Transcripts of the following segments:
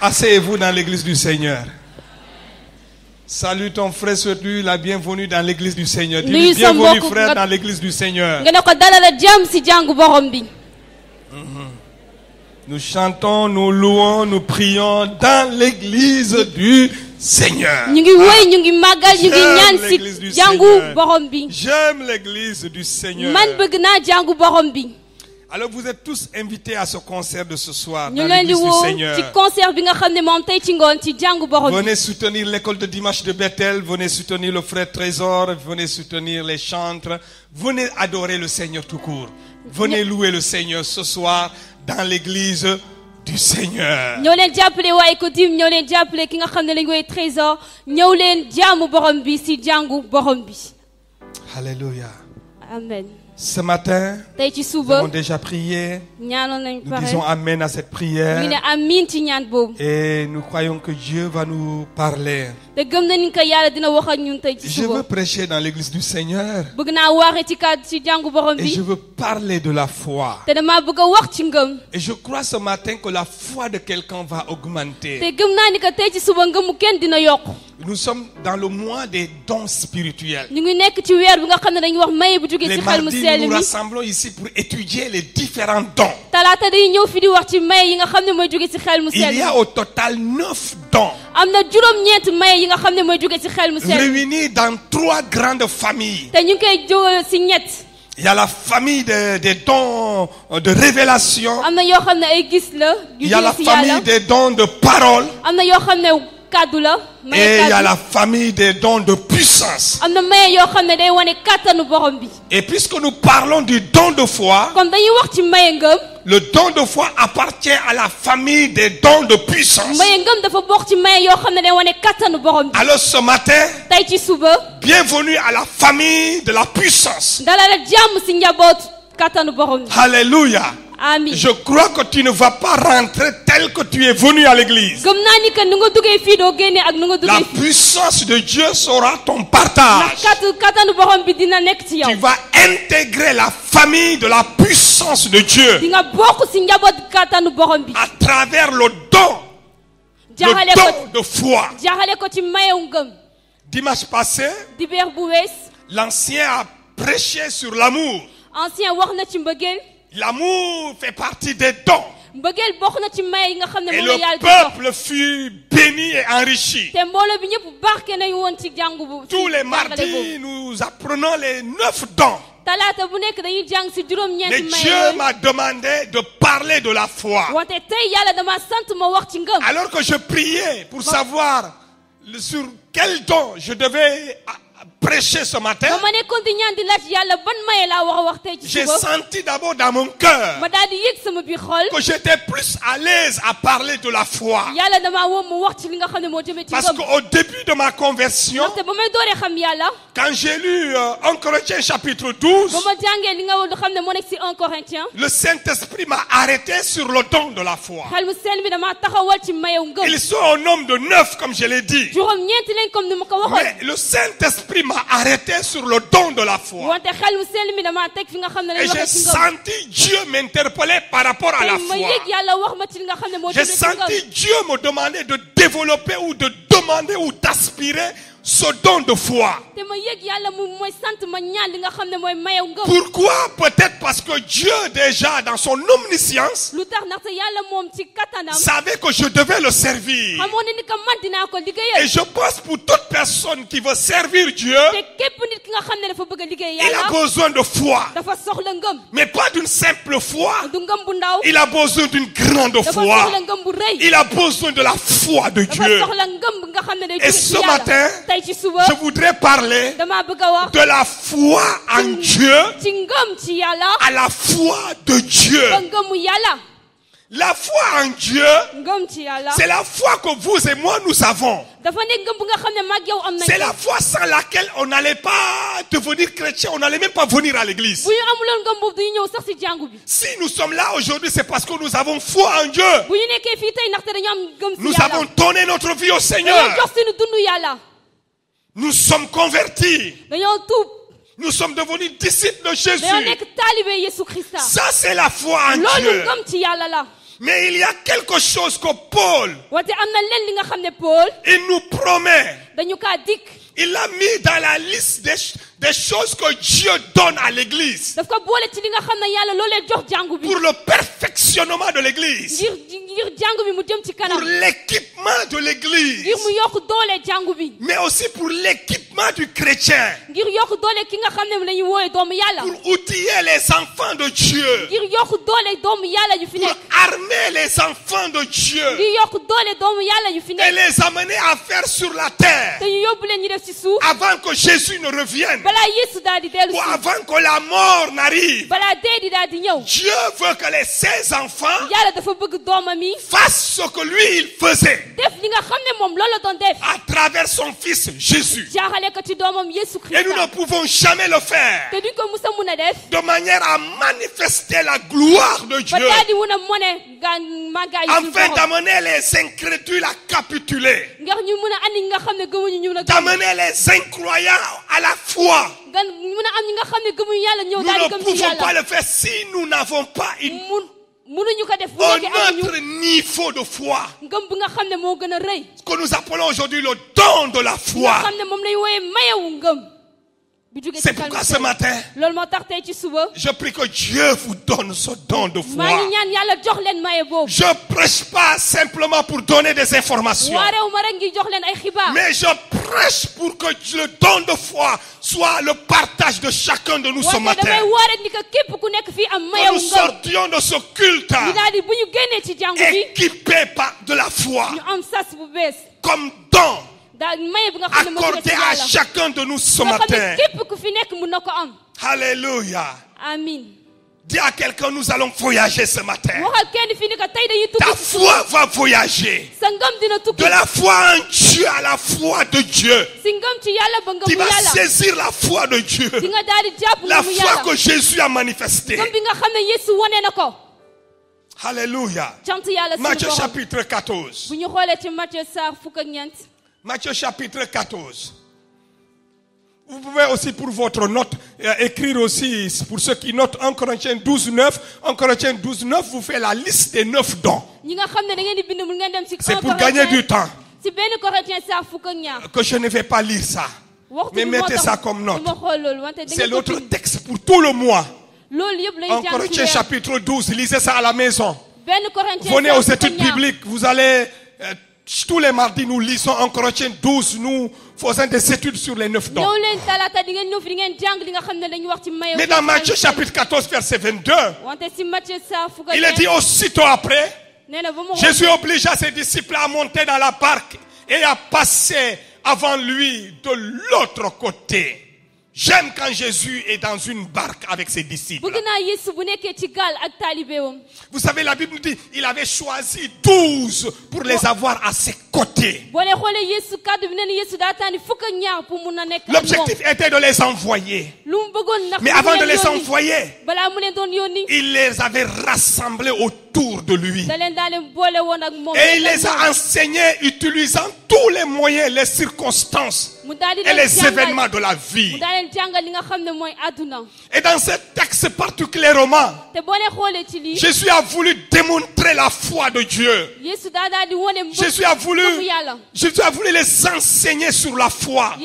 Asseyez-vous dans l'église du Seigneur. Salut ton frère, souhaite-lui la bienvenue dans l'église du Seigneur. Dis-lui bienvenue frère dans l'église du Seigneur. Nous chantons, nous louons, nous prions dans l'église du Seigneur. J'aime l'église du Seigneur. Alors vous êtes tous invités à ce concert de ce soir dans l'église du Seigneur. Venez soutenir l'école de dimanche de Bethel, venez soutenir le frère Trésor, venez soutenir les chantres, venez adorer le Seigneur tout court. Venez louer le Seigneur ce soir dans l'église du Seigneur. Alléluia. Amen. Ce matin, nous avons déjà prié. Nous disons Amen à cette prière. Et nous croyons que Dieu va nous parler. Je veux prêcher dans l'église du Seigneur. Et je veux parler de la foi. Et je crois ce matin que la foi de quelqu'un va augmenter. Nous sommes dans le mois des dons spirituels. Les mardis, nous nous rassemblons ici pour étudier les différents dons. Il y a au total 9 dons. Réunis dans 3 grandes familles. Il y a la famille des dons de révélation. Il y a la famille des dons de parole. Et il y a la famille des dons de puissance. Et puisque nous parlons du don de foi, le don de foi appartient à la famille des dons de puissance. Alors ce matin, bienvenue à la famille de la puissance. Alléluia. Amen. Je crois que tu ne vas pas rentrer tel que tu es venu à l'église. La puissance de Dieu sera ton partage. Tu vas intégrer la famille de la puissance de Dieu à travers le don de foi. Dimanche passé, l'ancien a prêché sur l'amour. L'amour fait partie des dons. Et le peuple fut béni et enrichi. Tous les mardis, nous apprenons les 9 dons. Mais Dieu m'a demandé de parler de la foi. Alors que je priais pour savoir sur quel don je devais prêcher ce matin, j'ai senti d'abord dans mon cœur que j'étais plus à l'aise à parler de la foi. Parce qu'au début de ma conversion, quand j'ai lu 1 Corinthiens chapitre 12, le Saint-Esprit m'a arrêté sur le don de la foi. Ils sont au nombre de 9 comme je l'ai dit. Mais le Saint-Esprit m'a arrêté sur le don de la foi. Et j'ai senti Dieu m'interpeller par rapport à la foi. J'ai senti Dieu me demander de développer ou de demander ou d'aspirer ce don de foi. Pourquoi? Peut-être parce que Dieu déjà dans son omniscience savait que je devais le servir. Et je pense pour toute personne qui veut servir Dieu, il a besoin de foi. Mais pas d'une simple foi. Il a besoin d'une grande foi. Il a besoin de la foi de Dieu. Et ce matin, je voudrais parler de la foi en Dieu à la foi de Dieu. La foi en Dieu, c'est la foi que vous et moi nous avons. C'est la foi sans laquelle on n'allait pas devenir chrétien, on n'allait même pas venir à l'église. Si nous sommes là aujourd'hui, c'est parce que nous avons foi en Dieu. Nous avons donné notre vie au Seigneur. Nous sommes convertis. Nous sommes devenus disciples de Jésus. Ça, c'est la foi en Dieu. Mais il y a quelque chose que Paul, il nous promet. Il l'a mis dans la liste des choses que Dieu donne à l'église. Pour le perfectionnement de l'église. Pour l'équipement de l'église. Mais aussi pour l'équipement du chrétien. Pour outiller les enfants de Dieu. Pour armer les enfants de Dieu. Et les amener à faire sur la terre. Avant que Jésus ne revienne. Ou avant que la mort n'arrive. Dieu veut que ses enfants fassent ce que lui il faisait. À travers son fils Jésus. Et nous ne pouvons jamais le faire. De manière à manifester la gloire de Dieu. Afin d'amener les incrédules à capituler. D'amener les incroyants à la foi. Nous ne pouvons pas le faire si nous n'avons pas notre niveau de foi. Que nous appelons aujourd'hui le don de la foi. C'est pourquoi ce matin, je prie que Dieu vous donne ce don de foi. Je ne prêche pas simplement pour donner des informations. Mais je prêche pour que le don de foi soit le partage de chacun de nous ce matin. Que nous sortions de ce culte équipés de la foi. Comme don. Accordé à chacun de nous ce matin. Alléluia. Amen. Dis à quelqu'un, nous allons voyager ce matin. Ta foi va voyager. De la foi en Dieu à la foi de Dieu. Tu vas saisir la foi de Dieu. La foi que Jésus a manifestée. Alléluia. Matthieu chapitre 14. Matthieu chapitre 14. Vous pouvez aussi pour votre note écrire aussi, pour ceux qui notent 1 Corinthiens 12, 9. 1 Corinthiens 12, 9 vous fait la liste des 9 dons. C'est pour gagner du temps. Que je ne vais pas lire ça. Mais mettez ça comme note. C'est l'autre texte pour tout le mois. 1 Corinthiens chapitre 12, lisez ça à la maison. Venez aux études bibliques, vous allez... tous les mardis, nous lisons en Corinthiens 12, nous faisons des études sur les 9 dons. Mais dans Matthieu chapitre 14, verset 22, il est dit aussitôt après, Jésus obligea ses disciples à monter dans la barque et à passer avant lui de l'autre côté. J'aime quand Jésus est dans une barque avec ses disciples. Vous savez, la Bible nous dit il avait choisi 12 pour les avoir à ses côtés. L'objectif était de les envoyer. Mais avant de les envoyer, il les avait rassemblés autour de lui. Et il les a enseignés utilisant tous les moyens, les circonstances et les événements de la vie. Et dans ce texte particulièrement, Jésus a voulu démontrer la foi de Dieu. Jésus a voulu les enseigner sur la foi.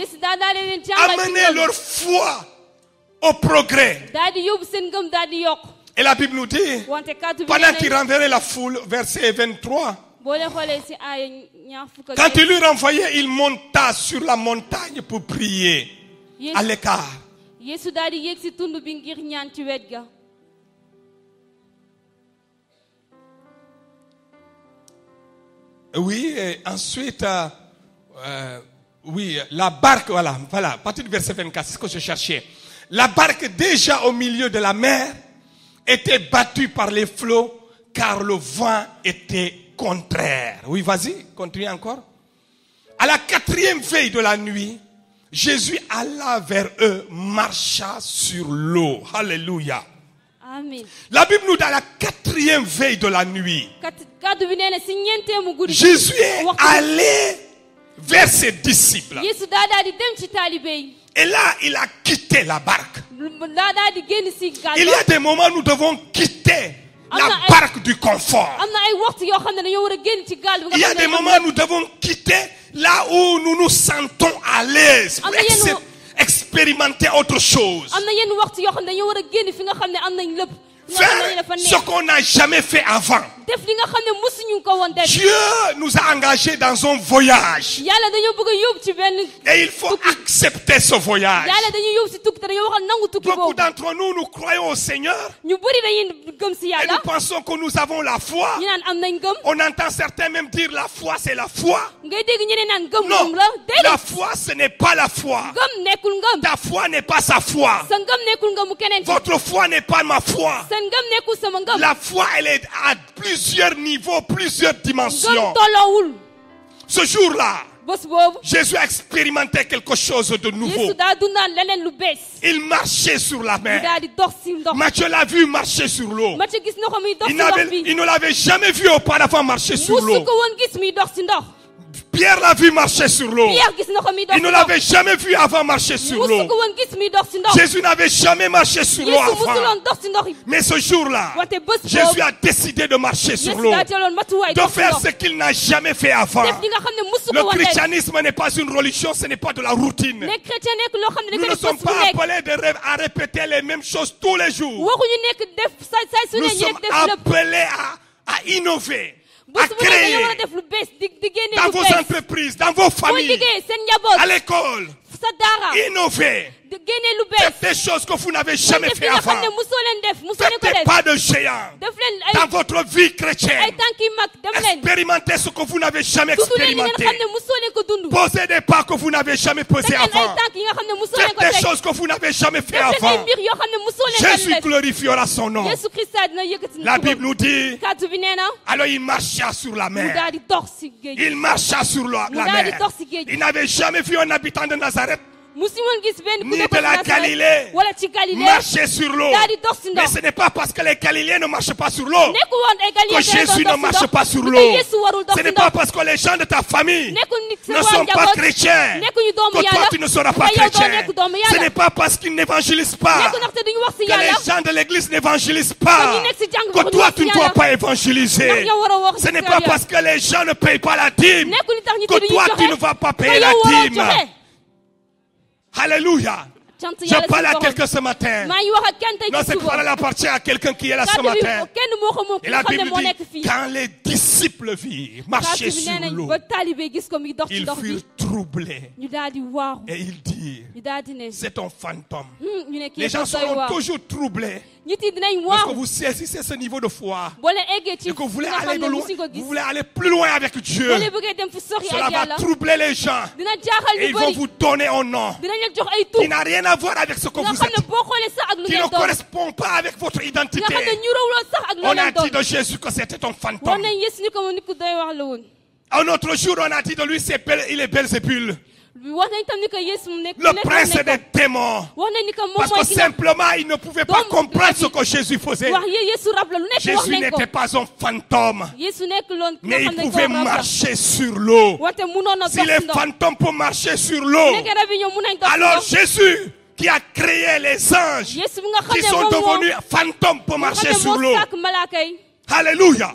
Amener leur foi au progrès. Et la Bible nous dit, pendant qu'il renverrait la foule, verset 23, quand il lui renvoyait, il monta sur la montagne pour prier à l'écart. Oui, et ensuite, la barque, voilà, à partir du verset 24, c'est ce que je cherchais. La barque déjà au milieu de la mer était battue par les flots car le vent était contraire. Oui, vas-y, continue encore. À la 4e veille de la nuit, Jésus alla vers eux, marcha sur l'eau. Alléluia. Amen. La Bible nous dit à la 4e veille de la nuit, Jésus est allé vers ses disciples. Et là, il a quitté la barque. Il y a des moments où nous devons quitter la barque du confort. Il y a des moments où nous devons quitter là où nous nous sentons à l'aise pour expérimenter autre chose. Faire ce qu'on n'a jamais fait avant. Dieu nous a engagés dans un voyage. Et il faut accepter ce voyage. Beaucoup d'entre nous, nous croyons au Seigneur. Et nous pensons que nous avons la foi. On entend certains même dire la foi, c'est la foi. Non, la foi, ce n'est pas la foi. Ta foi n'est pas sa foi. Votre foi n'est pas ma foi. La foi, elle est à plusieurs niveaux, plusieurs dimensions. Ce jour-là, Jésus a expérimenté quelque chose de nouveau. Il marchait sur la mer. Matthieu l'a vu marcher sur l'eau. Il ne l'avait jamais vu auparavant marcher sur l'eau. Pierre l'a vu marcher sur l'eau. Il ne l'avait jamais vu avant marcher sur l'eau. Jésus n'avait jamais marché sur l'eau avant. Mais ce jour-là, Jésus a décidé de marcher sur l'eau, de faire ce qu'il n'a jamais fait avant. Le christianisme n'est pas une religion, ce n'est pas de la routine. Nous ne sommes pas appelés à répéter les mêmes choses tous les jours. Nous sommes appelés à innover, à créer dans vos entreprises, dans vos familles, à l'école. Innover. Faites des choses que vous n'avez jamais fait avant. Faites des pas de géant dans votre vie chrétienne. Expérimentez ce que vous n'avez jamais expérimenté. Posez des pas que vous n'avez jamais posés avant. Faites des choses que vous n'avez jamais fait avant. Jésus glorifiera son nom. La Bible nous dit, alors il marcha sur la mer. Il marcha sur la mer. Il n'avait jamais vu un habitant de Nazareth ni de la Galilée marcher sur l'eau. Mais ce n'est pas parce que les Galiléens ne marchent pas sur l'eau que Jésus ne marche pas sur l'eau. Ce n'est pas parce que les gens de ta famille ne sont pas chrétiens que toi tu ne seras pas chrétien. Ce n'est pas parce qu'ils n'évangélisent pas, que les gens de l'église n'évangélisent pas, que toi tu ne dois pas évangéliser. Ce n'est pas parce que les gens ne payent pas la dîme que toi tu ne vas pas payer la dîme. Alléluia. Je parle à quelqu'un ce matin. Non, cette parole appartient à quelqu'un qui est là ce matin. Et la Bible dit, quand les disciples virent marcher sur l'eau, ils furent troublés. Et ils dirent, c'est un fantôme. Les gens seront toujours troublés. Lorsque vous saisissez ce niveau de foi et que vous voulez aller de loin, vous voulez aller plus loin avec Dieu, cela va troubler les gens et ils vont vous donner un nom qui n'a rien à voir avec ce que vous êtes, qui ne correspond pas avec votre identité. On a dit de Jésus que c'était un fantôme. Un autre jour, on a dit de lui, il est Belzébul, le prince des démons, parce que simplement il ne pouvait pas comprendre ce que Jésus faisait. Jésus n'était pas un fantôme, mais il pouvait marcher sur l'eau. Si les fantômes peuvent marcher sur l'eau, alors Jésus qui a créé les anges qui sont devenus fantômes pour marcher sur l'eau. Alléluia.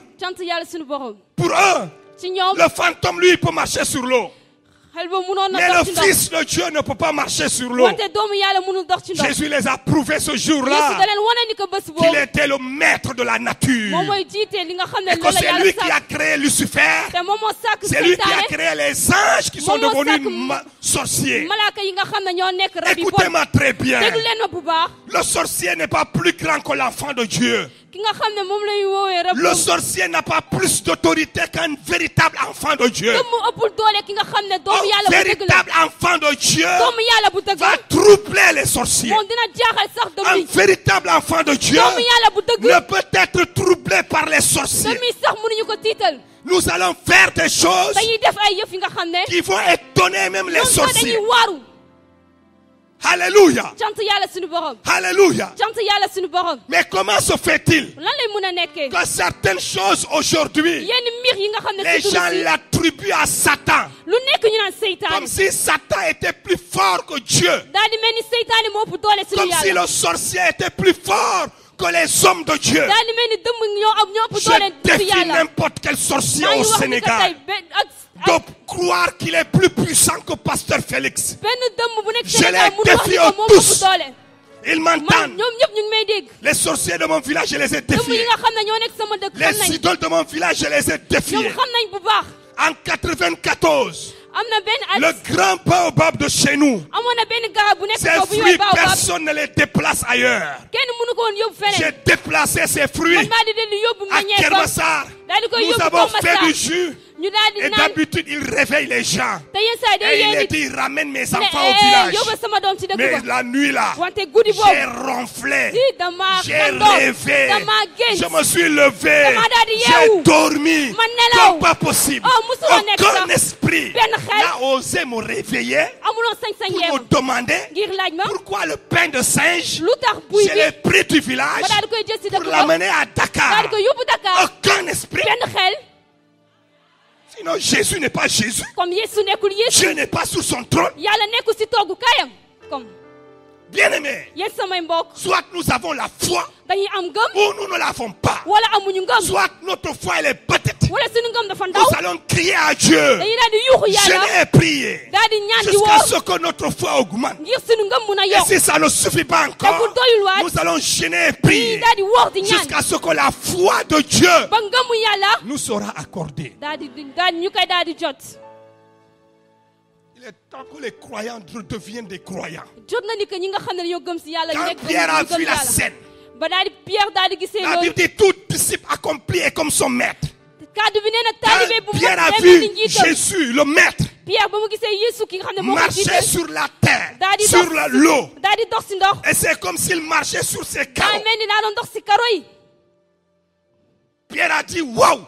Pour eux, le fantôme lui peut marcher sur l'eau. Mais le Fils de Dieu ne peut pas marcher sur l'eau. Jésus les a prouvés ce jour-là qu'il était le maître de la nature. Et que c'est lui qui a créé Lucifer. C'est lui qui a créé les anges qui sont devenus sorciers. Écoutez-moi très bien. Le sorcier n'est pas plus grand que l'enfant de Dieu. Le sorcier n'a pas plus d'autorité qu'un véritable enfant de Dieu. Un véritable enfant de Dieu va troubler les sorciers. Un véritable enfant de Dieu ne peut être troublé par les sorciers. Nous allons faire des choses qui vont étonner même les sorciers. Alléluia. Alléluia. Mais comment se fait-il que certaines choses aujourd'hui, les gens l'attribuent à Satan, comme si Satan était plus fort que Dieu, comme si le sorcier était plus fort que les hommes de Dieu, je défie n'importe quel sorcier au Sénégal de croire qu'il est plus puissant que Pasteur Félix. Je les défie tous. Ils m'entendent. Les sorciers de mon village, je les ai défiés. Les idoles de mon village, je les ai défiés. En 94, le grand baobab de chez nous, ces fruits, personne ne les déplace ailleurs. J'ai déplacé ces fruits à Kermassar. Nous avons fait du jus. Et d'habitude, il réveille les gens. Et il dit, ramène mes enfants au village. Mais la nuit là, j'ai ronflé, j'ai rêvé, je me suis levé, j'ai dormi, comme pas possible. Aucun esprit n'a osé me réveiller pour me demander pourquoi le pain de singe, je l'ai pris du village pour l'amener à Dakar. Aucun esprit. Sinon, Jésus n'est pas Jésus. Dieu n'est pas sur son trône. Bien-aimés, soit nous avons la foi, ou nous ne l'avons pas. Soit notre foi elle est petite. Nous allons crier à Dieu. Je l'ai prié jusqu'à ce que notre foi augmente. Et si ça ne suffit pas encore, nous allons gêner et prier jusqu'à ce que la foi de Dieu nous sera accordée. Il est temps que les croyants deviennent des croyants. Quand Pierre a vu la scène, la Bible dit tout disciple accompli est comme son maître. Quand Pierre a vu Jésus, le maître, marcher sur la terre, sur l'eau, et c'est comme s'il marchait sur ses carreaux. Pierre a dit waouh.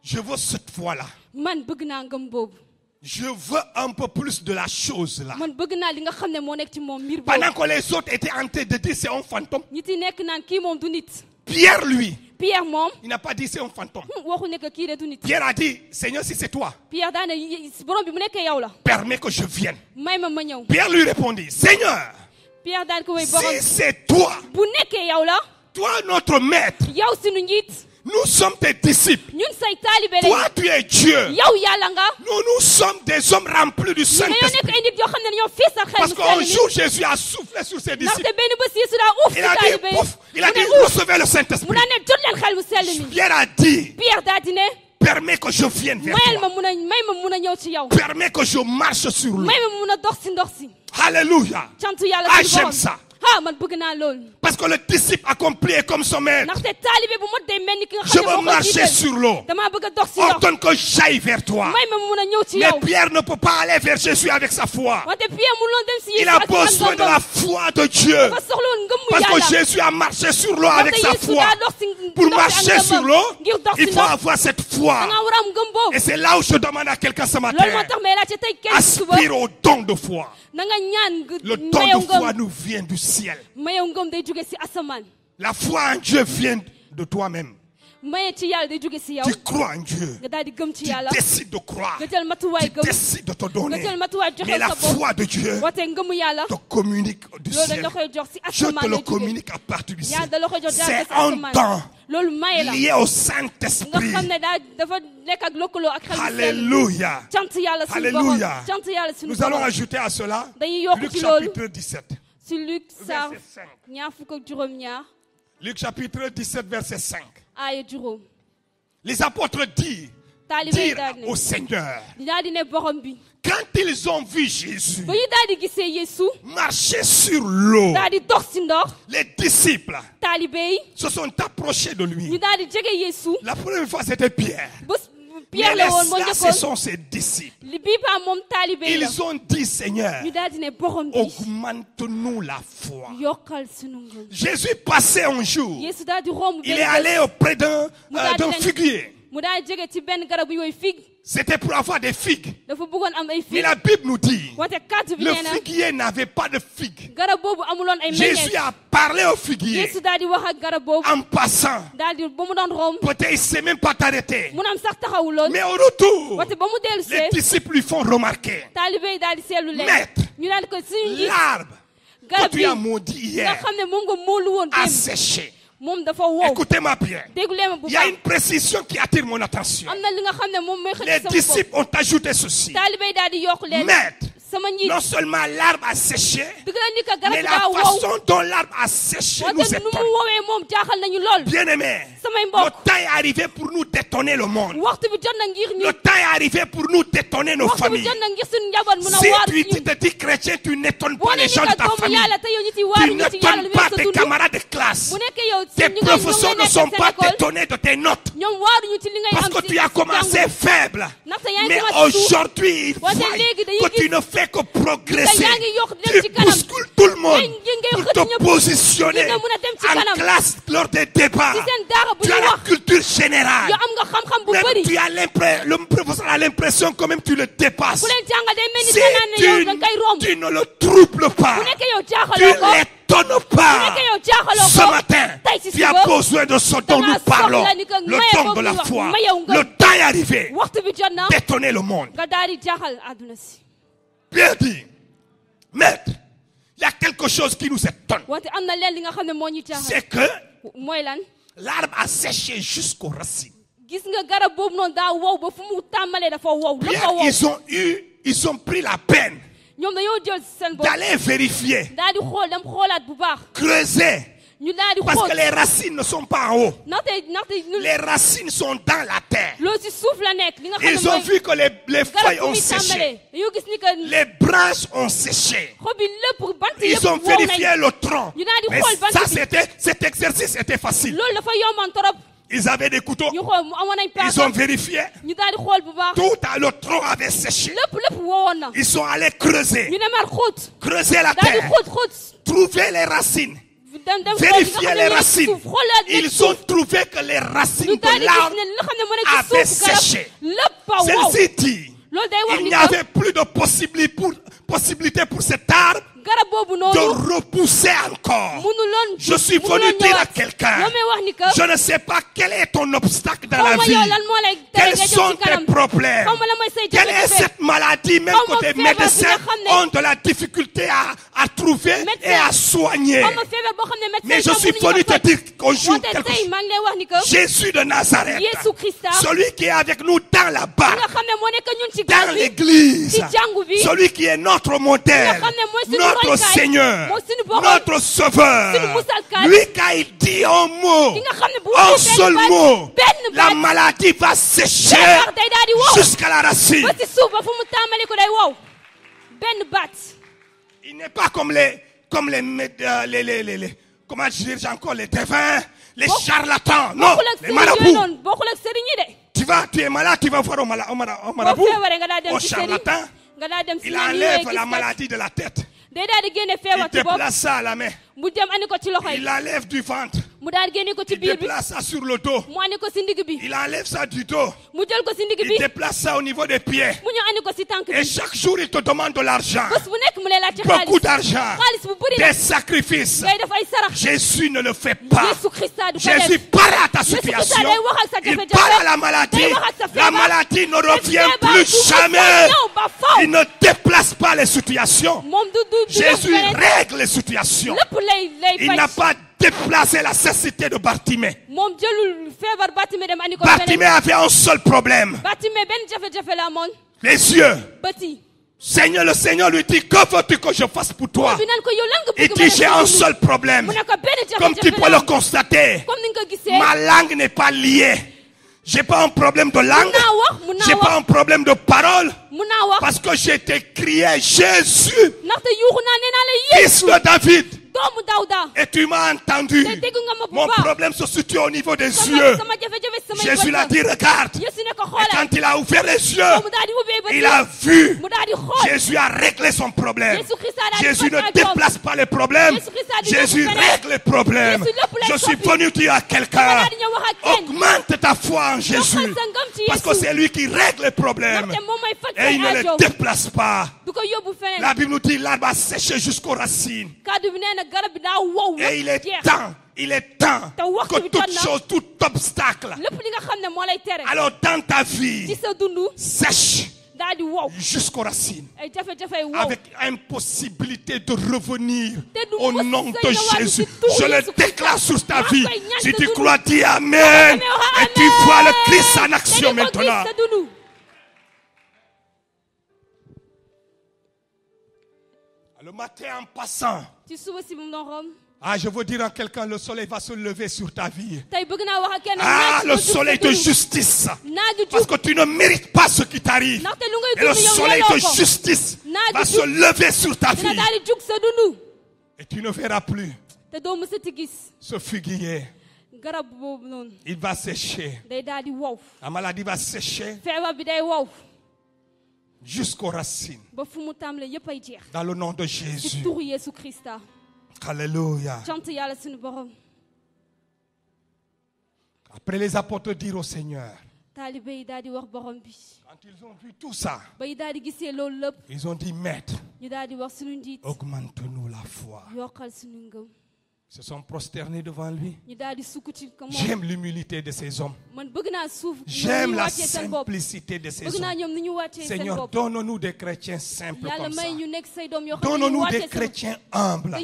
Je veux cette foi-là. Je veux un peu plus de la chose là. Pendant que les autres étaient en train de dire c'est un fantôme, Pierre lui, il n'a pas dit c'est un fantôme. Pierre a dit, Seigneur, si c'est toi, permets que je vienne. Pierre lui répondit, Seigneur, si c'est toi, toi notre maître, nous sommes tes disciples. Toi, tu es Dieu. Nous sommes des hommes remplis du Saint-Esprit. Parce qu'un jour, Jésus a soufflé sur ses disciples. Il a dit, recevez le Saint-Esprit. Pierre a dit, permets que je vienne vers toi. Permets que je marche sur l'eau. Alléluia. Ah, j'aime ça. Parce que le disciple accompli est comme son maître. Je veux marcher sur l'eau. Ordonne que j'aille vers toi. Mais Pierre ne peut pas aller vers Jésus avec sa foi. Il a besoin de la foi de Dieu. Parce que Jésus a marché sur l'eau avec sa foi. Pour marcher sur l'eau, il faut avoir cette foi. Et c'est là où je demande à quelqu'un ce matin, aspire au don de foi. Le don de foi nous vient du ciel. La foi en Dieu vient de toi-même. Tu crois en Dieu. Tu décides de croire. Tu décides de te donner. Mais la foi de Dieu te communique du ciel. Je te le communique à partir du ciel. C'est un don lié au Saint-Esprit. Alléluia. Alléluia. Nous allons ajouter à cela Luc chapitre 17. Verset 5. Luc chapitre 17 verset 5. Les apôtres dirent au Seigneur, quand ils ont vu Jésus marcher sur l'eau, les disciples se sont approchés de lui. La première fois c'était Pierre. Mais là, ce sont ses disciples. Ils ont dit, Seigneur, augmente-nous la foi. Jésus passait un jour. Il est allé auprès d'un figuier. C'était pour avoir des figues. Mais la Bible nous dit, le figuier n'avait pas de figues. Jésus a parlé au figuier en passant. Peut-être il ne s'est même pas arrêté. Mais au retour, les disciples lui font remarquer, Maître, l'arbre que tu as maudit hier a séché. Écoutez-moi bien. Il y a une précision qui attire mon attention. Les disciples ont ajouté ceci. Maître, non seulement l'arbre a séché, mais la façon dont l'arbre a séché nous étonne. Bien-aimés, le temps est arrivé pour nous détonner le monde. Le temps est arrivé pour nous détonner nos familles. Si tu te dis chrétien, tu n'étonnes pas les gens de ta famille. Tu n'étonnes pas tes camarades de classe. Tes professeurs ne sont pas détonnés de tes notes. Parce que tu as commencé faible. Mais aujourd'hui, ils voient que tu ne fais que progresser. Tu bouscules tout le monde pour te positionner en classe lors des débats. Tu as la culture générale. Même le professeur a l'impression que même tu le dépasses. Si tu ne le troubles pas, tu ne l'étonnes pas. Ce matin, tu as besoin de ce dont nous parlons. Le don de la foi. Le temps est arrivé d'étonner le monde. Bien dit. Maître, il y a quelque chose qui nous étonne. C'est que l'arbre a séché jusqu'aux racines. Ils ont pris la peine d'aller vérifier, creuser. Parce que les racines ne sont pas en haut. Les racines sont dans la terre. Ils ont vu que les feuilles ont séché. Les branches ont séché. Ils ont vérifié le tronc. Mais ça, cet exercice était facile. Ils avaient des couteaux. Ils ont vérifié. Tout le tronc avait séché. Ils sont allés creuser. Creuser la terre. Trouver les racines. Vérifier les racines. Ils ont trouvé que les racines de l'arbre avaient séché. Celle-ci dit, il n'y avait plus de possibilité pour cet arbre de repousser encore. Je suis venu dire à quelqu'un, je ne sais pas quel est ton obstacle dans la vie. Quels sont tes problèmes? Quelle est cette maladie même que tes médecins ont de la difficulté à trouver et à soigner? Mais je suis venu te dire qu'un jour, Jésus de Nazareth, celui qui est avec nous dans la barque, dans l'église, celui qui est notre modèle, notre Seigneur, notre Sauveur, lui quand il dit un mot, un seul mot, la maladie va sécher jusqu'à la racine. Il n'est pas comme les comment dire encore, les devins, les charlatans, non, les marabouts. Tu es malade, tu vas voir au marabout, au charlatan. Il enlève la maladie de la tête. Il déplace ça à la main. Il enlève du ventre. Il déplace ça sur le dos. Il enlève ça du dos. Il déplace ça au niveau des pieds. Et chaque jour, il te demande de l'argent. Beaucoup d'argent. Des sacrifices. Jésus ne le fait pas. Jésus parle à ta situation. Il parle à la maladie. La maladie ne revient plus jamais. Il ne déplace pas les situations. Jésus règle les situations. Il n'a pas déplacé la cécité de Bartimée. Bartimée avait un seul problème. Les yeux. Seigneur, le Seigneur lui dit, que veux-tu que je fasse pour toi? Il dit, j'ai un seul problème. Comme tu peux le constater, ma langue n'est pas liée. J'ai pas un problème de langue. J'ai pas un problème de parole. Parce que j'ai été crié Jésus, fils de David. Et tu m'as entendu. Mon problème se situe au niveau des yeux. Jésus l'a dit, regarde. Et quand il a ouvert les yeux, il a vu. Jésus a réglé son problème. Jésus ne déplace pas les problèmes. Jésus règle les problèmes. Je suis venu dire à quelqu'un, augmente ta foi en Jésus. Parce que c'est lui qui règle les problèmes. Et il ne les déplace pas. La Bible nous dit, l'arbre a séché jusqu'aux racines. Et il est temps que toute chose, tout obstacle, alors dans ta vie, sèche jusqu'aux racines, avec impossibilité de revenir au nom de Jésus. Je le déclare sur ta vie. Si tu crois, dis Amen. Et tu vois le Christ en action maintenant. Le matin en passant, je veux dire à quelqu'un, le soleil va se lever sur ta vie. Le soleil de justice. Parce que tu ne mérites pas ce qui t'arrive. Et le soleil de justice va se lever sur ta vie. Et tu ne verras plus ce figuier. Il va sécher. La maladie va sécher jusqu'aux racines. Dans le nom de Jésus. Alléluia. Après les apôtres dirent au Seigneur, quand ils ont vu tout ça, ils ont dit, Maître, augmente-nous la foi. Ils se sont prosternés devant lui. J'aime l'humilité de ces hommes. J'aime la simplicité de ces hommes. Seigneur, donne-nous des chrétiens simples comme ça. Donne-nous des chrétiens humbles.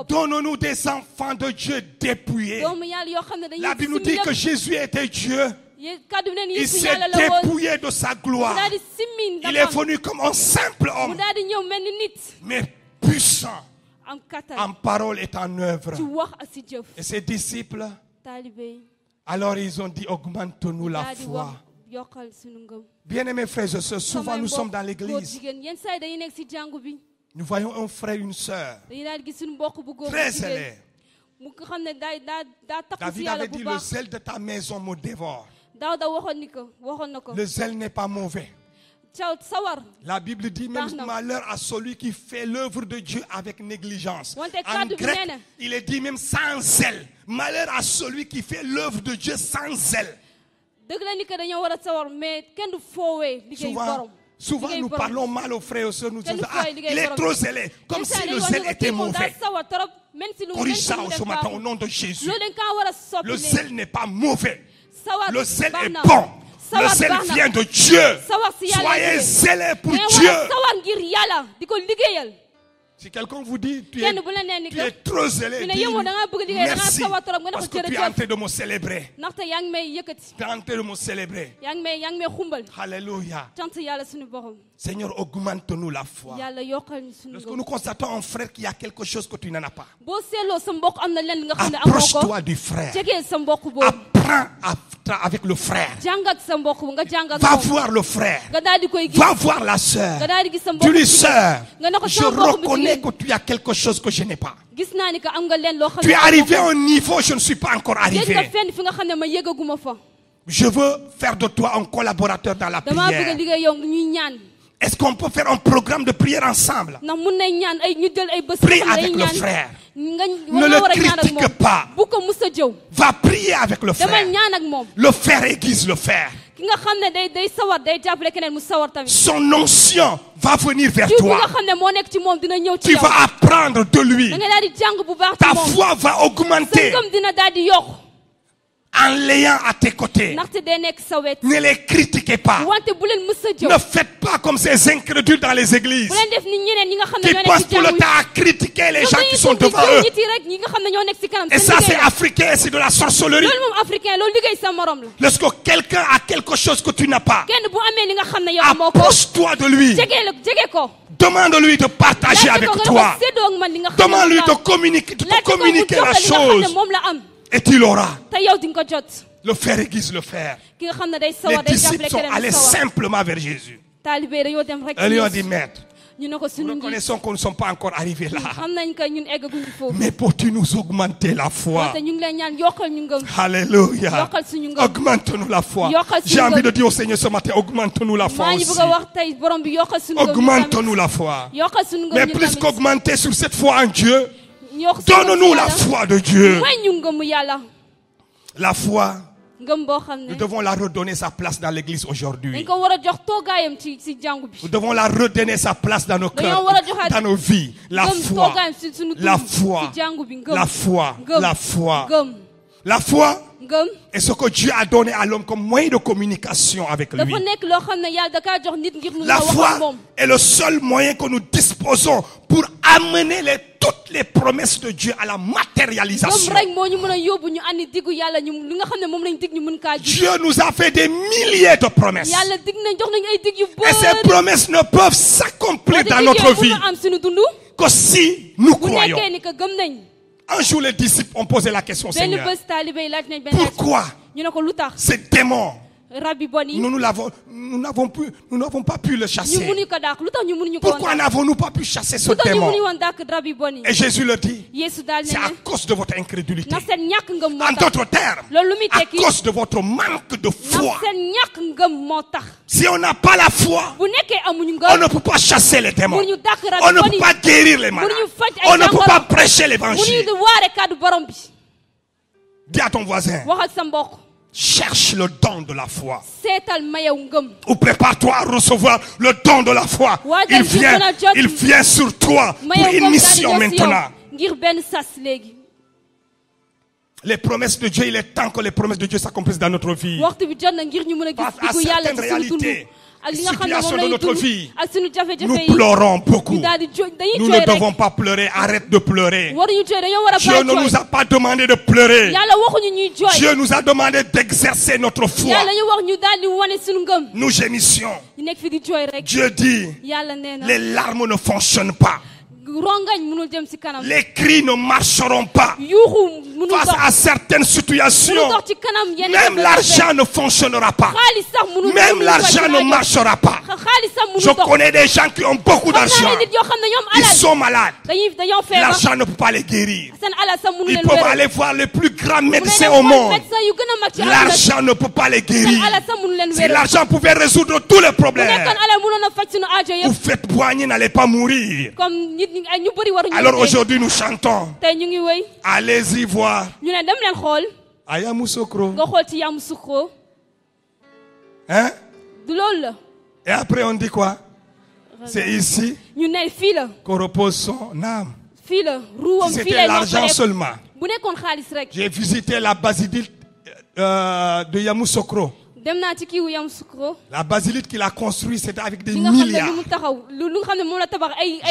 Donne-nous des enfants de Dieu dépouillés. La Bible nous dit que Jésus était Dieu. Il s'est dépouillé de sa gloire. Il est venu comme un simple homme, mais puissant en parole et en œuvre. Et ses disciples, alors ils ont dit, augmente-nous la foi. Bien-aimés frères et sœurs, souvent nous sommes dans l'église. Nous voyons un frère et une sœur très zélés. David avait dit, le zèle de ta maison me dévore. Le zèle n'est pas mauvais. La Bible dit même malheur à celui qui fait l'œuvre de Dieu avec négligence. En grec, il est dit même sans zèle. Malheur à celui qui fait l'œuvre de Dieu sans zèle. Souvent nous parlons mal aux frères et aux sœurs. Nous disons, il est trop zélé. Comme si le zèle était mauvais. Corrige ça ce matin au nom de Jésus. Le zèle n'est pas mauvais. Le zèle est bon. Le zèle vient de Dieu. Soyez zélés pour Dieu. Si quelqu'un vous dit, tu es trop zélé, dis merci parce que tu es en train de me célébrer. Tu es en train de me célébrer. Alléluia. Seigneur, augmente-nous la foi. Lorsque nous constatons un frère qui a quelque chose que tu n'en as pas, approche-toi du frère. Apprends avec le frère. Va voir le frère. Va voir la sœur. Tu dis, sœur, je reconnais que tu as quelque chose que je n'ai pas. Tu es arrivé à un niveau, je ne suis pas encore arrivé. Je veux faire de toi un collaborateur dans la prière. Est-ce qu'on peut faire un programme de prière ensemble? Prie avec le frère. Ne le critique pas. Va prier avec le frère. Le fer aiguise le fer. Son onction va venir vers toi. Tu vas apprendre de lui. Ta foi va augmenter. En l'ayant à tes côtés. Ne les critiquez pas. Ne faites pas comme ces incrédules dans les églises qui passent tout le temps à critiquer les gens qui sont devant eux. Et ça c'est africain, c'est de la sorcellerie. Lorsque quelqu'un a quelque chose que tu n'as pas, approche-toi de lui. Demande-lui de partager avec toi. Demande-lui de communiquer la chose. Et tu l'auras. Le fer aiguise le fer. Les disciples sont allés simplement vers Jésus. Ils lui ont dit, Maître, nous reconnaissons que nous ne sommes pas encore arrivés là. Mais peux-tu nous augmenter la foi? Alléluia. Augmente-nous la foi. J'ai envie de dire au Seigneur ce matin, augmente-nous la foi aussi. Augmente-nous la foi. Mais plus qu'augmenter sur cette foi en Dieu, donne-nous la foi de Dieu. La foi, nous devons la redonner sa place dans l'église aujourd'hui. Nous devons la redonner sa place dans nos cœurs, dans nos vies. La foi, la foi, la foi, la foi. La foi Et ce que Dieu a donné à l'homme comme moyen de communication avec lui. La foi est le seul moyen que nous disposons pour amener toutes les promesses de Dieu à la matérialisation. Dieu nous a fait des milliers de promesses. Et ces promesses ne peuvent s'accomplir dans notre vie que si nous croyons. Un jour, les disciples ont posé la question au Seigneur. Pourquoi ces démons, nous n'avons pas pu le chasser? Pourquoi n'avons-nous pas pu chasser ce démon? Et Jésus le dit, c'est à cause de votre incrédulité. En d'autres termes, à cause de votre manque de foi. Si on n'a pas la foi, on ne peut pas chasser les démons. On ne peut pas guérir les malades. On ne peut pas prêcher l'évangile. Dis à ton voisin, cherche le don de la foi. Ou prépare-toi à recevoir le don de la foi. Il vient sur toi pour une mission maintenant. Les promesses de Dieu, il est temps que les promesses de Dieu s'accomplissent dans notre vie. Face à certaines réalités, situations de notre vie, nous pleurons beaucoup. Nous ne devons pas pleurer. Arrête de pleurer. Dieu ne nous a pas demandé de pleurer. Dieu nous a demandé d'exercer notre foi. Nous gémissions. Dieu dit, les larmes ne fonctionnent pas. Les cris ne marcheront pas. Face à certaines situations, même l'argent ne fonctionnera pas. Même l'argent ne marchera pas. Je connais des gens qui ont beaucoup d'argent. Ils sont malades. L'argent ne peut pas les guérir. Ils peuvent aller voir les plus grands médecins au monde. L'argent ne peut pas les guérir. Si l'argent pouvait résoudre tous les problèmes, vous faites poigner, n'allez pas mourir. Alors aujourd'hui nous chantons. Allez-y voir. À Yamoussoukro. Hein? Et après on dit quoi? C'est ici qu'on repose son âme. Si c'était l'argent seulement. J'ai visité la basilique de Yamoussoukro. La basilique qu'il a construite, c'était avec des milliards.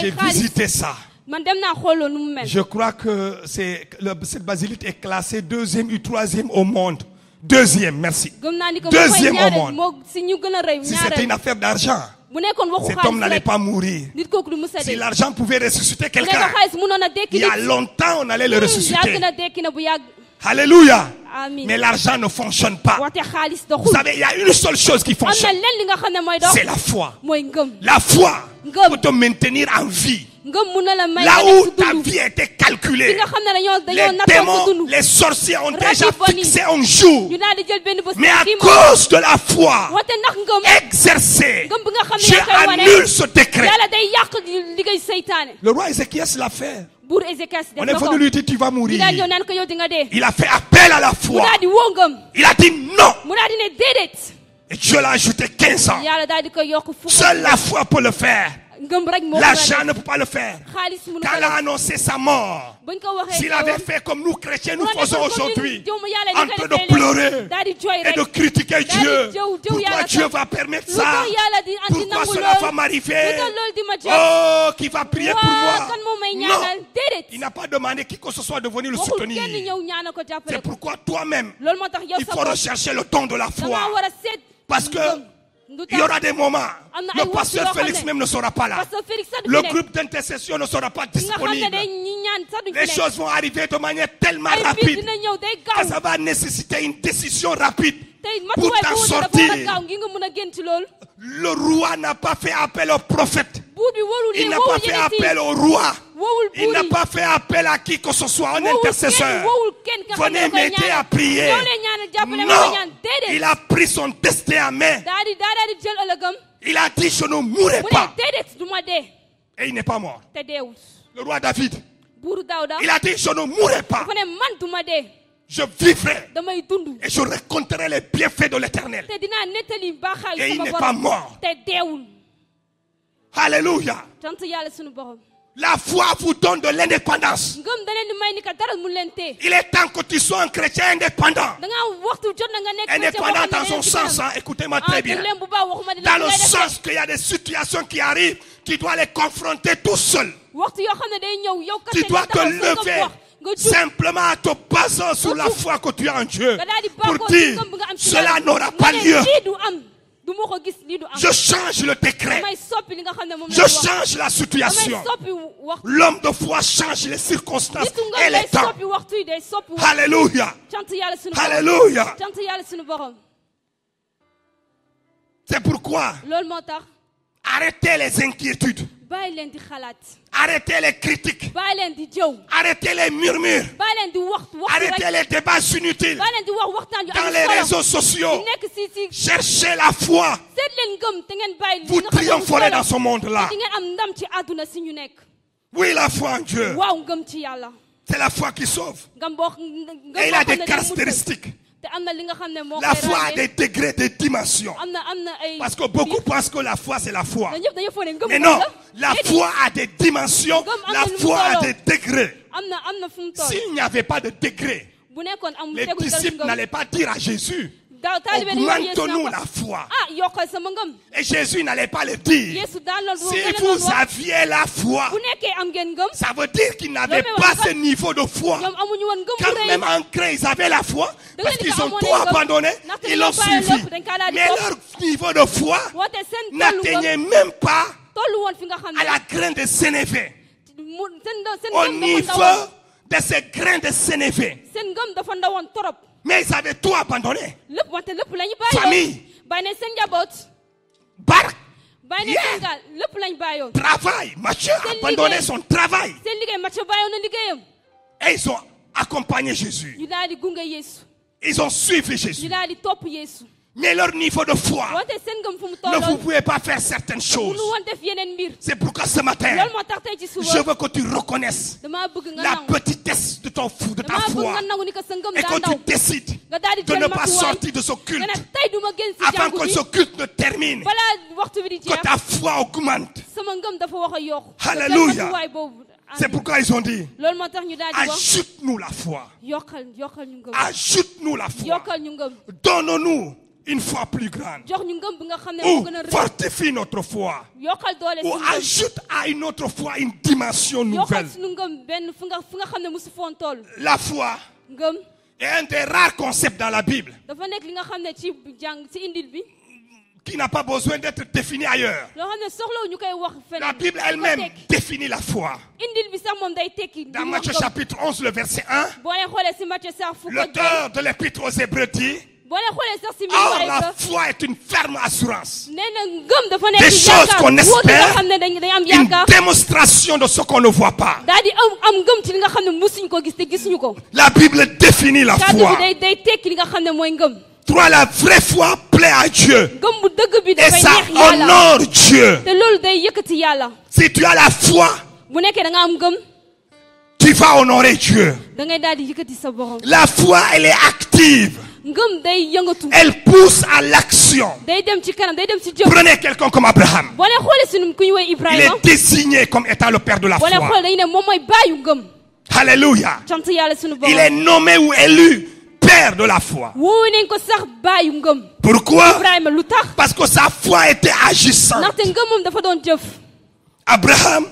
J'ai visité ça. Je crois que cette basilique est classée 2e ou 3e au monde. 2e, merci. 2e au monde. Si c'était une affaire d'argent, cet homme n'allait pas mourir. Si l'argent pouvait ressusciter quelqu'un, il y a longtemps on allait le ressusciter. Alléluia. Mais l'argent ne fonctionne pas. Vous savez, il y a une seule chose qui fonctionne. C'est la foi. La foi peut te maintenir en vie. Là où ta vie a été calculée, les démons, les sorciers ont déjà fixé un jour. Mais à cause de la foi exercée, Dieu annule ce décret. Le roi Ézéchias l'a fait. On est venu lui dire tu vas mourir. Il a fait appel à la foi. Il a dit non. Et Dieu l'a ajouté 15 ans. Seule la foi peut le faire. L'argent ne peut pas le faire. Quand il a annoncé sa mort, s'il avait fait comme nous chrétiens nous faisons aujourd'hui, en train de pleurer et de critiquer Dieu, pourquoi Dieu va permettre ça? Pourquoi cela va m'arriver? Oh, qui va prier pour moi? Non, il n'a pas demandé qui que ce soit de venir le soutenir. C'est pourquoi toi-même, il faut rechercher le don de la foi. Parce que il y aura des moments, le pasteur Félix même ne sera pas là. Le groupe d'intercession ne sera pas disponible. Les choses vont arriver de manière tellement rapide que ça va nécessiter une décision rapide pour t'en sortir. Le roi n'a pas fait appel au prophète. Il n'a pas fait appel au roi. Il n'a pas fait appel à qui que ce soit, un intercesseur. Venez m'aider à prier. Non, il a pris son destin en main. Il a dit je ne mourrai pas. Et il n'est pas mort. Le roi David, il a dit je ne mourrai pas. Je vivrai et je raconterai les bienfaits de l'Éternel. Et il n'est pas mort. Alléluia. La foi vous donne de l'indépendance. Il est temps que tu sois un chrétien indépendant. Indépendant dans son sens, hein, écoutez-moi très bien. Dans le sens qu'il y a des situations qui arrivent, tu dois les confronter tout seul. Tu dois te lever simplement en te basant sur la foi que tu as en Dieu pour dire cela n'aura pas lieu. Je change le décret. Je change la situation. L'homme de foi change les circonstances et les temps. Alléluia. Alléluia. C'est pourquoi arrêtez les inquiétudes. Arrêtez les critiques. Arrêtez les murmures. Arrêtez les débats inutiles dans les réseaux sociaux. Cherchez la foi. Vous triompherez dans ce monde-là. Oui, la foi en Dieu. C'est la foi qui sauve. Et il a des caractéristiques. La foi a des degrés, des dimensions. Parce que beaucoup pensent que la foi c'est la foi. Mais non, la foi a des dimensions, la foi a des degrés. S'il n'y avait pas de degrés, les disciples n'allaient pas dire à Jésus, augmente-nous la foi. Et Jésus n'allait pas le dire. Si vous aviez la foi, ça veut dire qu'ils n'avaient pas ce niveau de foi. Quand même en Christ, ils avaient la foi, parce qu'ils ont tout abandonné, ils l'ont suivi. Mais leur niveau de foi n'atteignait même pas à la graine de sénévé. Au niveau de ces grains de sénévé. Mais ils avaient tout abandonné. Famille, barque, travail. Matthieu a abandonné son travail. Et ils ont accompagné Jésus. Ils ont suivi Jésus. Mais leur niveau de foi, ne vous pouvez pas faire certaines choses. C'est pourquoi ce matin, je veux que tu reconnaisses la petitesse de ta foi et que tu décides de ne pas sortir de ce culte avant que ce culte ne termine, que ta foi augmente. Alléluia. C'est pourquoi ils ont dit, ajoute-nous la foi. Ajoute-nous la foi. Donne-nous une foi plus grande. Ou fortifie notre foi. Ou ajoute à une autre foi une dimension nouvelle. La foi est un des rares concepts dans la Bible qui n'a pas besoin d'être défini ailleurs. La Bible elle-même définit la foi. Dans Matthieu chapitre 11, le verset 1, l'auteur de l'épître aux Hébreux dit, or la foi est une ferme assurance des choses qu'on espère, une démonstration de ce qu'on ne voit pas. La Bible définit la foi. Toi, la vraie foi plaît à Dieu et ça honore Dieu. Si tu as la foi, tu vas honorer Dieu. La foi, elle est active. Elle pousse à l'action. Prenez quelqu'un comme Abraham. Il est désigné comme étant le père de la foi. Alléluia. Il est nommé ou élu père de la foi. Pourquoi? Parce que sa foi était agissante. Abraham,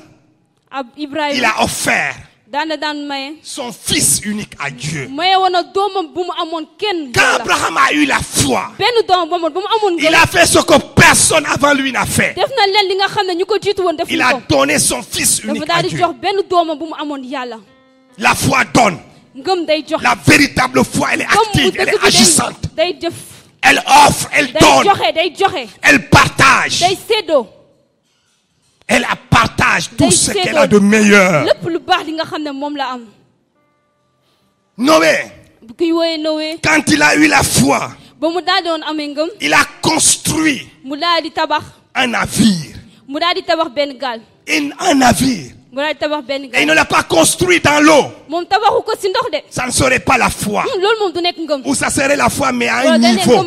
il a offert son fils unique à Dieu. Quand Abraham a eu la foi, il a fait ce que personne avant lui n'a fait. Il a donné son fils unique à Dieu. La foi donne. La véritable foi, elle est active, elle est agissante. Elle offre, elle donne, elle partage. Elle partage tout ce qu'elle a de meilleur. Noé, quand il a eu la foi, il a construit un navire. Un navire. Et il ne l'a pas construit dans l'eau. Ça ne serait pas la foi. Ou ça serait la foi, mais à un niveau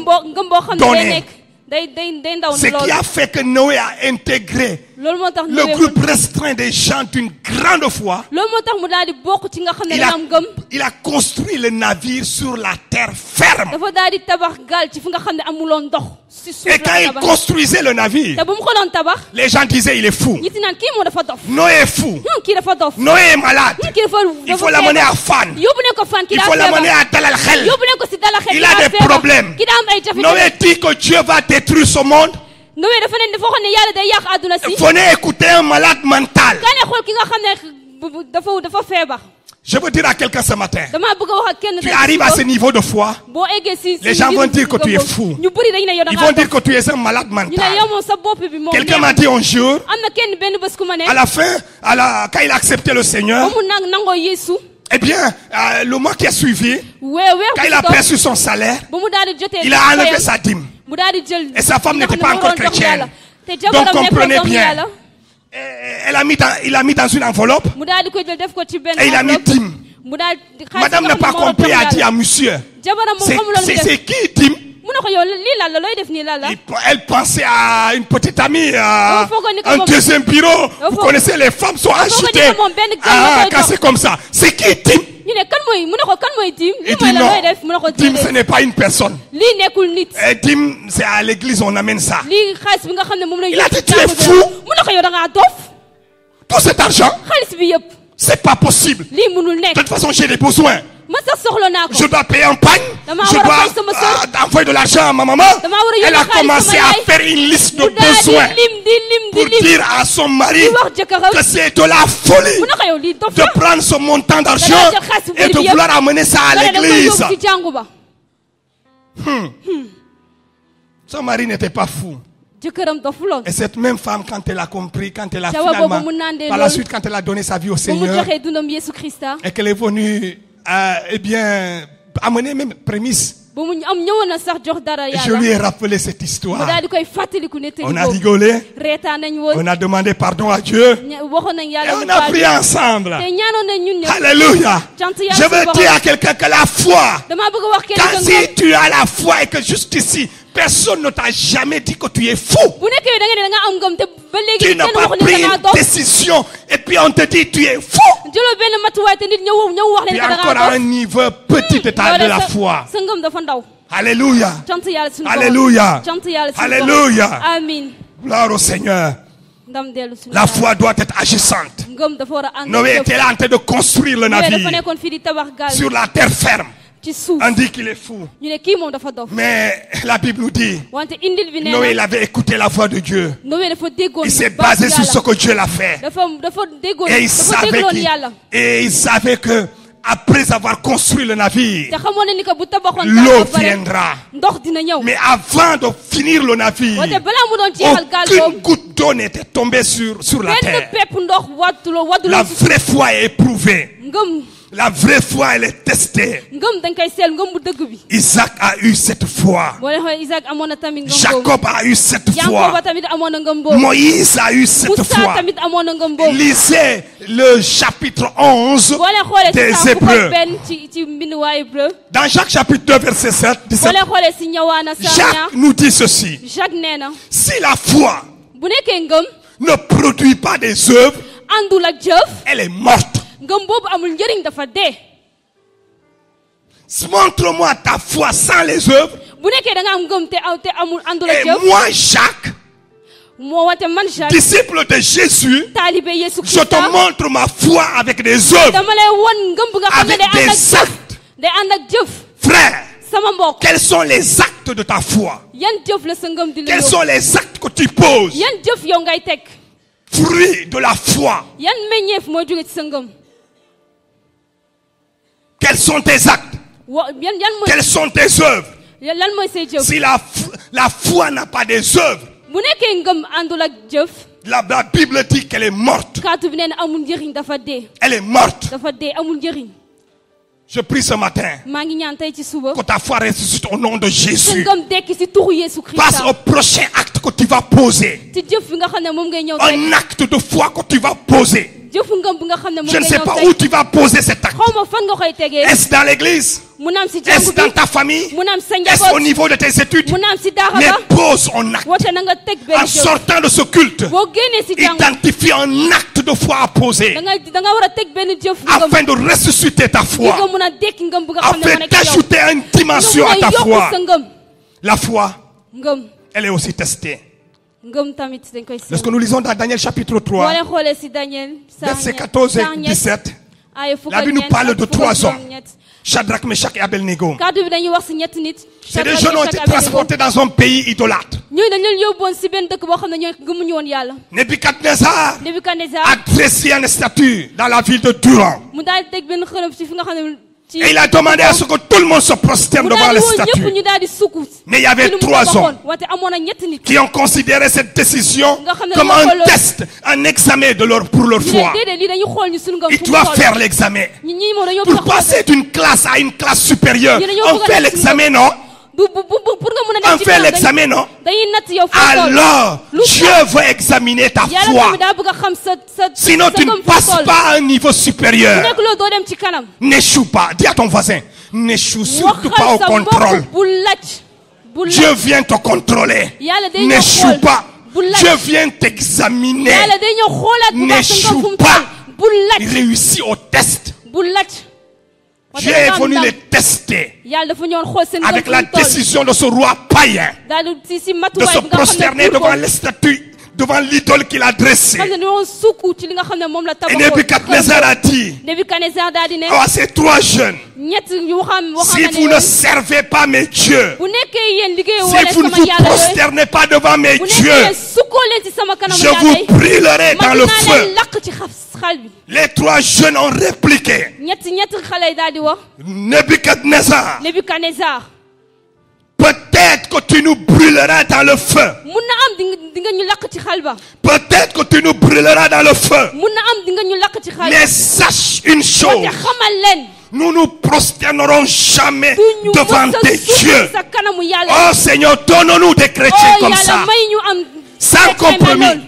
donné. Ce qui a fait que Noé a intégré le groupe restreint des gens d'une grande foi, il a construit le navire sur la terre ferme. Et quand il construisait le navire, les gens disaient il est fou. Noé est fou. Noé est malade. Il faut l'amener à Fan. Il faut l'amener à Dalalkhel. Il a des problèmes. Noé dit que Dieu va détruire ce monde. Venez écouter un malade mental. Je veux dire à quelqu'un ce matin, tu arrives à ce niveau de foi, les gens vont dire que tu es fou. Ils vont dire que tu es un malade mental. Quelqu'un m'a dit un jour, à la fin, quand il a accepté le Seigneur, eh bien, le mois qui a suivi, quand il a perçu son salaire, il a enlevé sa dîme. Et sa femme n'était pas encore chrétienne. Donc comprenez bien. Il a mis dans une enveloppe et il a mis dîme. Madame n'a pas compris, a dit à monsieur, c'est qui dîme? Elle pensait à une petite amie, un deuxième bureau. Vous connaissez, les femmes sont agitées quand c'est comme ça. C'est qui dîme? Il dit non, dîme ce n'est pas une personne. Dîme c'est à l'église on amène ça. Il a dit tu es fou. Tout cet argent, c'est pas possible. De toute façon j'ai des besoins. Je dois payer un pain. Je dois envoyer de l'argent à ma maman. Elle a commencé à faire une liste de besoins pour dire à son mari que c'est de la folie de prendre ce montant d'argent et de vouloir amener ça à l'église. Son mari n'était pas fou. Et cette même femme, quand elle a compris, quand elle a finalement, par la suite, quand elle a donné sa vie au Seigneur, et qu'elle est venue eh bien, amener même prémisse. Je lui ai rappelé cette histoire. On a rigolé. On a demandé pardon à Dieu. Et on a prié ensemble. Alléluia. Je veux dire à quelqu'un que la foi, quand si tu as la foi et que jusqu'ici, personne ne t'a jamais dit que tu es fou. Tu n'as pas pris une décision et puis on te dit tu es fou. Tu es encore à un niveau petit de la foi. Alléluia. Alléluia. Alléluia. Gloire au Seigneur. La foi doit être agissante. Noé était là en train de construire le navire sur la terre ferme. On dit qu'il est fou. Mais la Bible nous dit, Noé il avait écouté la voix de Dieu. Il s'est basé sur ce que Dieu l'a fait. Et il savait que après avoir construit le navire, l'eau viendra. Mais avant de finir le navire, aucune goutte d'eau n'était tombée sur la terre. La vraie foi est éprouvée. La vraie foi, elle est testée. Isaac a eu cette foi. Jacob a eu cette foi. Moïse a eu cette foi. Lisez le chapitre 11 des Hébreux. Dans Jacques chapitre 2 verset 7, 17, Jacques nous dit ceci. Si la foi ne produit pas des œuvres, elle est morte. Montre-moi ta foi sans les œuvres. Et moi, Jacques, disciple de Jésus, je te montre ma foi avec des œuvres, avec des actes. Frère, quels sont les actes de ta foi? Quels sont les actes que tu poses? Fruit de la foi. Quels sont tes actes? Quelles sont tes œuvres? Si la foi n'a pas des œuvres, la Bible dit qu'elle est morte. Elle est morte. Je prie ce matin que ta foi ressuscite au nom de Jésus. Passe au prochain acte que tu vas poser. Un acte de foi que tu vas poser. Je ne sais pas où tu vas poser cet acte. Est-ce dans l'église? Est-ce dans ta famille? Est-ce au niveau de tes études? Mais pose en acte. En sortant de ce culte, identifie un acte de foi à poser afin de ressusciter ta foi, afin d'ajouter une dimension à ta foi. La foi, elle est aussi testée. Lorsque nous lisons dans Daniel chapitre 3, versets 14 et 17, la Bible nous parle de 3 hommes. Shadrach, Meshach et Abednego. Ces 2 jeunes ont été transportés dans un pays idolâtre. Nebuchadnezzar a dressé une statue dans la ville de Duran. Et il a demandé à ce que tout le monde se prosterne devant la statue. Mais il y avait 3 hommes qui ont considéré cette décision comme un test, un examen pour leur foi. Ils doivent faire l'examen. Pour passer d'une classe à une classe supérieure, on fait l'examen, non? On fait l'examen, non? Alors, Dieu veut examiner ta foi. Sinon, tu ne passes pas à un niveau supérieur. N'échoue pas. Dis à ton voisin, n'échoue surtout pas au contrôle. Dieu vient te contrôler. N'échoue pas. Dieu vient t'examiner. N'échoue pas. Réussis au test. Dieu est venu les tester avec la décision de ce roi païen de se prosterner devant les statues, devant l'idole qu'il a dressée. Et Nebuchadnezzar a dit à ces 3 jeunes, si vous ne servez pas mes dieux, si vous ne vous prosternez pas devant mes dieux, je vous brûlerai dans le feu. Les 3 jeunes ont répliqué. Nebuchadnezzar, peut-être que tu nous brûleras dans le feu. Peut-être que tu nous brûleras dans le feu. Mais sache une chose. Nous nous prosternerons jamais devant tes dieux. Oh Seigneur, donne-nous des chrétiens comme ça. Sans compromis.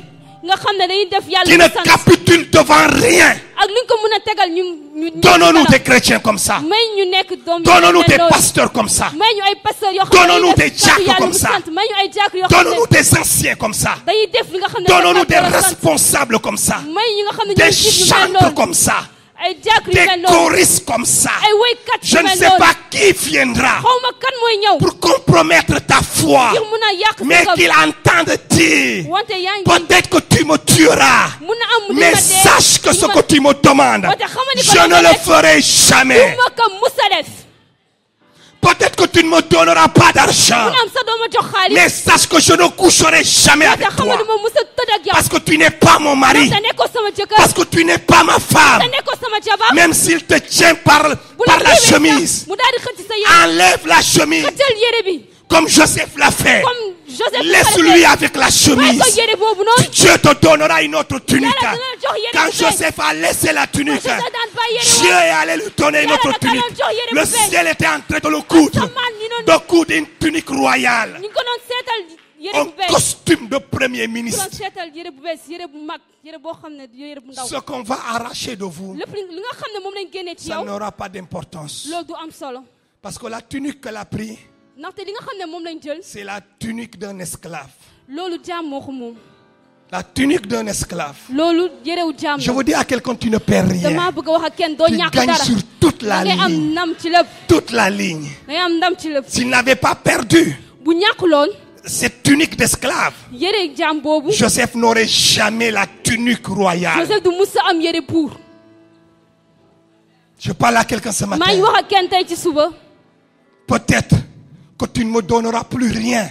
Qui ne capitulent devant rien. Donne-nous des chrétiens comme ça. Donne-nous des pasteurs comme ça. Donne-nous des diacres comme ça. Donne-nous des anciens comme ça. Donne-nous des responsables comme ça. Des chantres comme ça. Des choristes comme ça. Je ne sais pas qui viendra pour compromettre ta foi, mais qu'il entende dire, peut-être que tu me tueras, mais sache que ce que tu me demandes, je ne le ferai jamais. Peut-être que tu ne me donneras pas d'argent, mais sache que je ne coucherai jamais avec toi. Parce que tu n'es pas mon mari. Parce que tu n'es pas ma femme. Même s'il te tient par la chemise, enlève la chemise. Comme Joseph l'a fait. Laisse-lui avec la chemise. Dieu te donnera une autre tunique. Quand Joseph a laissé la tunique, Dieu est allé lui donner une autre tunique. Le ciel était en train de le coudre. De coudre une tunique royale. Un costume de premier ministre. Ce qu'on va arracher de vous, ça n'aura pas d'importance. Parce que la tunique qu'elle a prise, c'est la tunique d'un esclave. La tunique d'un esclave. Je vous dis à quelqu'un, tu ne perds rien. Tu gagnes sur toute la ligne. Toute la ligne. S'il n'avait pas perdu cette tunique d'esclave, Joseph n'aurait jamais la tunique royale. Je parle à quelqu'un ce matin. Peut-être que tu ne me donneras plus rien.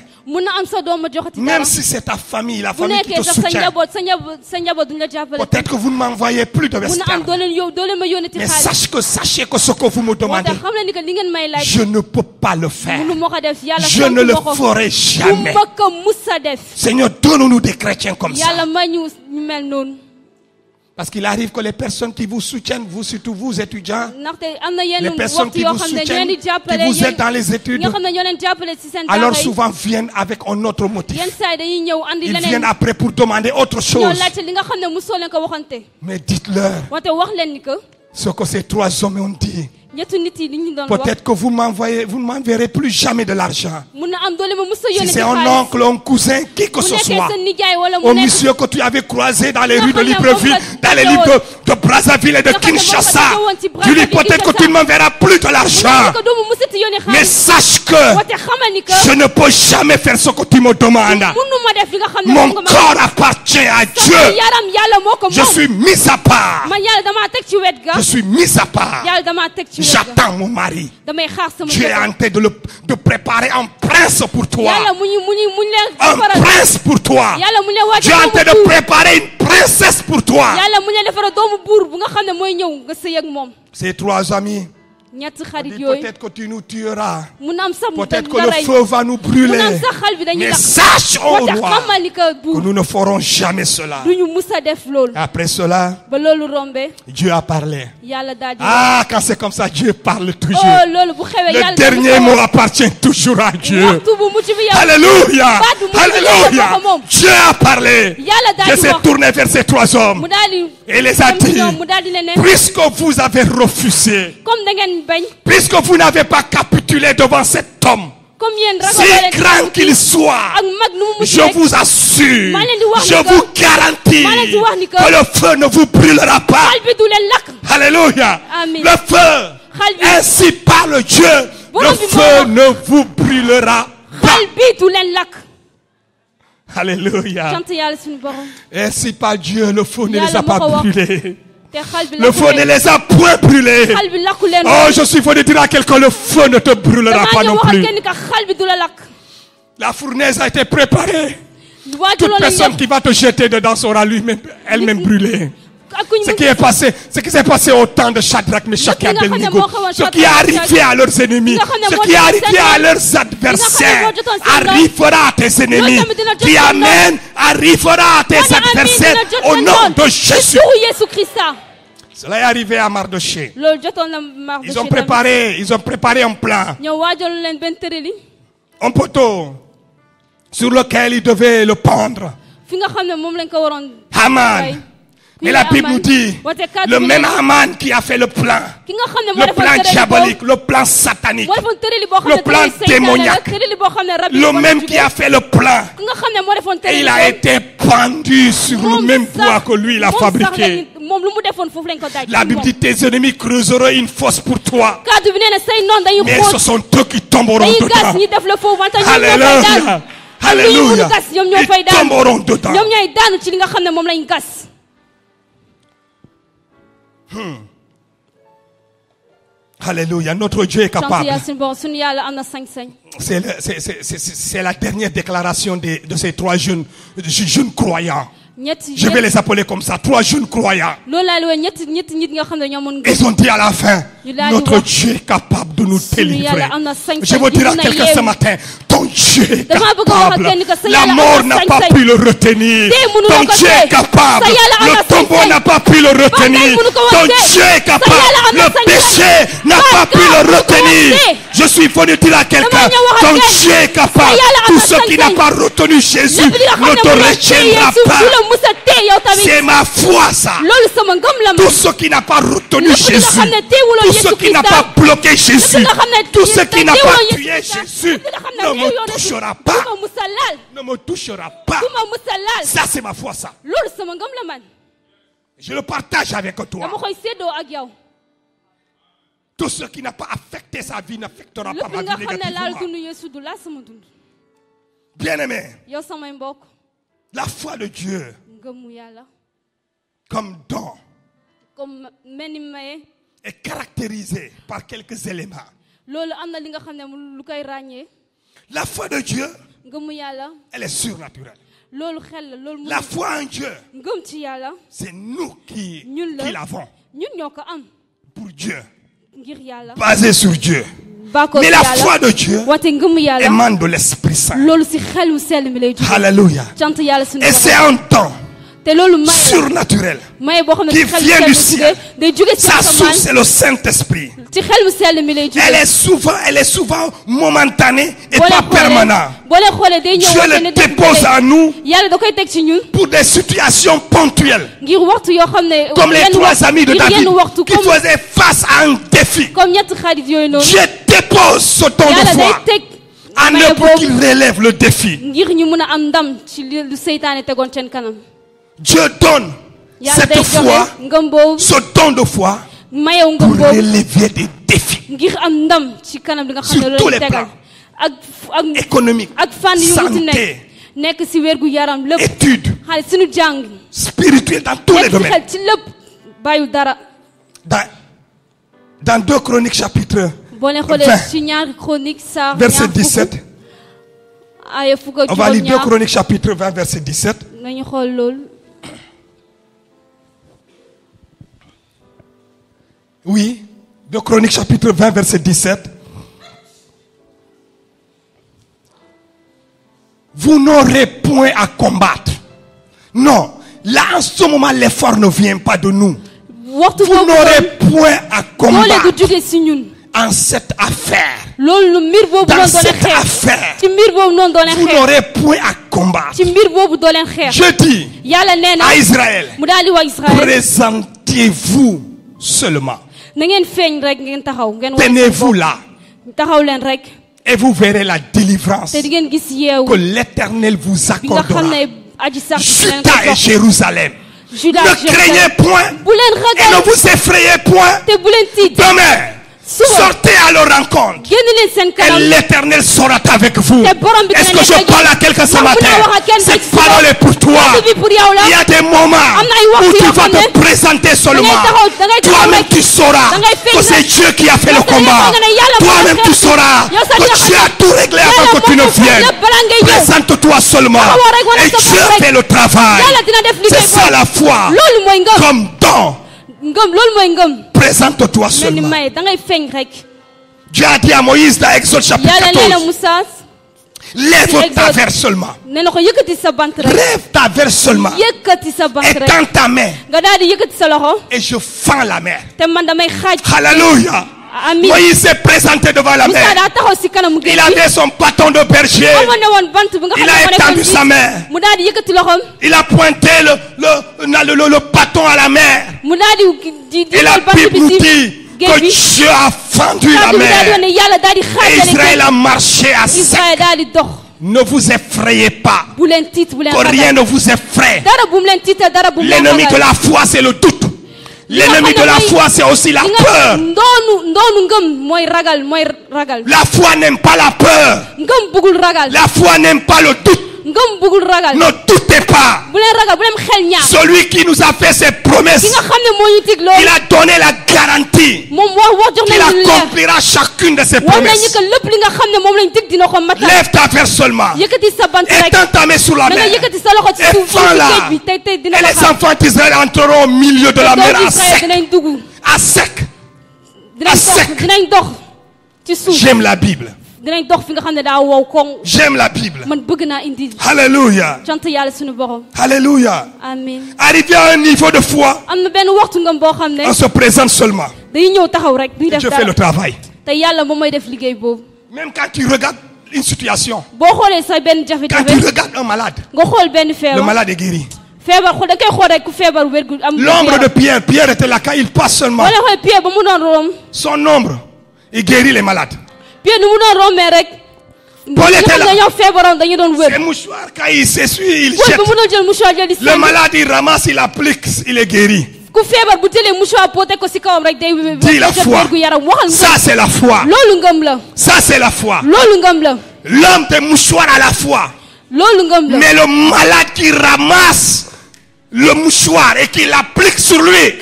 Même si c'est ta famille, la famille qui te soutient. Peut-être que vous ne m'envoyez plus de messages. Mais sachez que ce que vous me demandez, je ne peux pas le faire. Je ne le ferai jamais. Seigneur, donne-nous des chrétiens comme ça. Parce qu'il arrive que les personnes qui vous soutiennent, vous surtout vous étudiants, les personnes qui vous soutiennent, qui vous aident dans les études, alors souvent viennent avec un autre motif. Ils viennent après pour demander autre chose. Mais dites-leur ce que ces 3 hommes ont dit. Peut-être que vous ne m'enverrez plus jamais de l'argent. Si c'est un oncle, un cousin, qui que ce soit, au monsieur que tu avais croisé dans les rues de Libreville, dans les rues de Brazzaville et de Kinshasa, tu dis peut-être que tu ne m'enverras plus de l'argent. Mais sache que je ne peux jamais faire ce que tu me demandes. Mon corps appartient à Dieu. Je suis mis à part. Je suis mis à part. J'attends mon mari. Tu es en train de préparer un prince pour toi. Un prince pour toi. Tu es en train de préparer une princesse pour toi. Ces trois amis. Peut-être que tu nous tueras. Peut-être que le feu va nous brûler. Mais sache, oh roi, que nous ne ferons jamais cela. Après cela, Dieu a parlé. Ah, quand c'est comme ça, Dieu parle toujours. Le dernier mot appartient toujours à Dieu. Alléluia. Alléluia. Dieu a parlé. Dieu s'est tourné vers ces trois hommes et les a dit, puisque vous avez refusé, puisque vous n'avez pas capitulé devant cet homme, si grand qu'il soit, je vous assure, je vous garantis que le feu ne vous brûlera pas. Alléluia. Le feu, ainsi parle Dieu, le feu ne vous brûlera pas. Alléluia. Ainsi parle Dieu, le feu ne les a pas brûlés. Le feu ne les a point brûlés. Oh, je suis venu dire à quelqu'un, le feu ne te brûlera pas non plus. La fournaise a été préparée. Toute personne qui va te jeter dedans sera lui-même, elle-même brûlée. Ce qui s'est passé au temps de Shadrach, Meshach et Abednego, ce qui est arrivé à leurs ennemis, ce qui est arrivé à leurs adversaires, arrivera à tes ennemis. Qui amène, arrivera à tes adversaires au nom de Jésus. Cela est arrivé à Mardoché. Ils ont préparé un plan, un poteau sur lequel ils devaient le pendre. Haman. Mais la Bible nous dit, le même Haman qui a fait le plan diabolique, le plan satanique, le plan démoniaque, le même qui a fait le plan, et il a été pendu sur le même bois que lui il a fabriqué. La Bible dit, tes ennemis creuseront une fosse pour toi, mais ce sont eux qui tomberont dedans. Alléluia. Alléluia. Ils tomberont dedans. Alléluia, notre Dieu est capable. C'est la dernière déclaration de ces trois jeunes croyants. Je vais les appeler comme ça, trois jeunes croyants. Ils ont dit à la fin, notre Dieu est capable de nous délivrer. Je veux dire à quelqu'un ce matin, ton Dieu est capable. La mort n'a pas pu le retenir. Ton Dieu est capable. Le tombeau n'a pas pu le retenir. Ton Dieu est capable. Le péché n'a pas pu le retenir. Je suis venu dire à quelqu'un, ton Dieu est capable. Tout ce qui n'a pas retenu Jésus ne te retiendra pas. C'est ma foi ça. Tout ce qui n'a pas retenu Jésus, tout ce qui n'a pas bloqué Jésus, tout ce qui n'a pas tué Jésus ne me touchera pas. Ne me touchera pas. Ça c'est ma foi ça. Je le partage avec toi. Tout ce qui n'a pas affecté sa vie n'affectera pas ma vie négativement. Bien-aimé, la foi de Dieu comme don est caractérisée par quelques éléments. La foi de Dieu, elle est surnaturelle. La foi en Dieu, c'est nous qui l'avons pour Dieu, basé sur Dieu. Mais la foi de Dieu émane de l'Esprit Saint. Alléluia. Et c'est un don surnaturel qui vient du ciel. Sa source c'est le Saint-Esprit. Elle est souvent momentanée et pas permanente. Dieu le dépose à nous pour des situations ponctuelles. Comme les 3 amis de David qui faisaient face à un défi. Dieu dépose ce don de foi en eux pour qu'ils relèvent le défi. Dieu donne cette foi, ce don de foi, pour relever des défis sur tous les plans, économiques, santé, études, spirituelles, dans tous les domaines. Dans 2 Chroniques chapitre 20, verset 17. On va lire 2 Chroniques chapitre 20 verset 17. Oui, 2 Chroniques chapitre 20 verset 17. Vous n'aurez point à combattre. Non, là en ce moment l'effort ne vient pas de nous. Vous n'aurez point à combattre en cette affaire. Dans cette affaire, vous n'aurez point à combattre. Je dis à Israël, présentez-vous seulement. Tenez-vous là. Et vous verrez la délivrance que l'Éternel vous accordera. Juda et Jérusalem. Ne craignez point et ne vous effrayez point. Demain, sortez à leur rencontre et l'Éternel sera avec vous. Est-ce que je parle à quelqu'un ce matin? Cette parole est pour toi. Il y a des moments où tu vas te présenter seulement. Toi-même tu sauras que c'est Dieu qui a fait le combat. Toi-même tu sauras que Dieu a tout réglé avant que tu ne viennes. Présente-toi seulement et Dieu fait le travail. C'est ça la foi. Comme don. Présente-toi seulement. Dieu a dit à Moïse dans Exode chapitre 14, lève ta verre seulement. Lève ta verre seulement. Étends ta main. Et je fends la mer. Alléluia. Moïse s'est présenté devant la mer. Il avait son bâton de berger. Il a étendu sa main. Il a pointé le bâton à la mer. Et la Bible nous dit que Dieu a fendu la mer. Et Israël a marché à sec. Ne vous effrayez pas. Que rien ne vous effraie. L'ennemi de la foi, c'est le doute. L'ennemi de la foi, c'est aussi la peur. La foi n'aime pas la peur. La foi n'aime pas le doute. Ne doutez pas. Celui qui nous a fait ses promesses, il a donné la garantie qu'il accomplira chacune de ses promesses. Lève ta verre seulement. Étends ta main sur la mer. Et fends-la. Et les enfants d'Israël entreront au milieu de la mer à sec. À sec. À sec. J'aime la Bible. J'aime la Bible. Alléluia. Alléluia. Arrivé à un niveau de foi, on se présente seulement. Et je fais le travail. Même quand tu regardes une situation, quand tu regardes un malade, le malade est guéri. L'ombre de Pierre, Pierre était là quand il passe seulement. Son ombre, il guérit les malades. Paul était là. Ces mouchoirs, quand il s'essuie, il jette. Le malade, il ramasse, il applique, il est guéri. Dis la foi. Ça, c'est la foi. Ça, c'est la foi. L'homme des mouchoirs à la foi. Mais le malade qui ramasse le mouchoir et qui l'applique sur lui.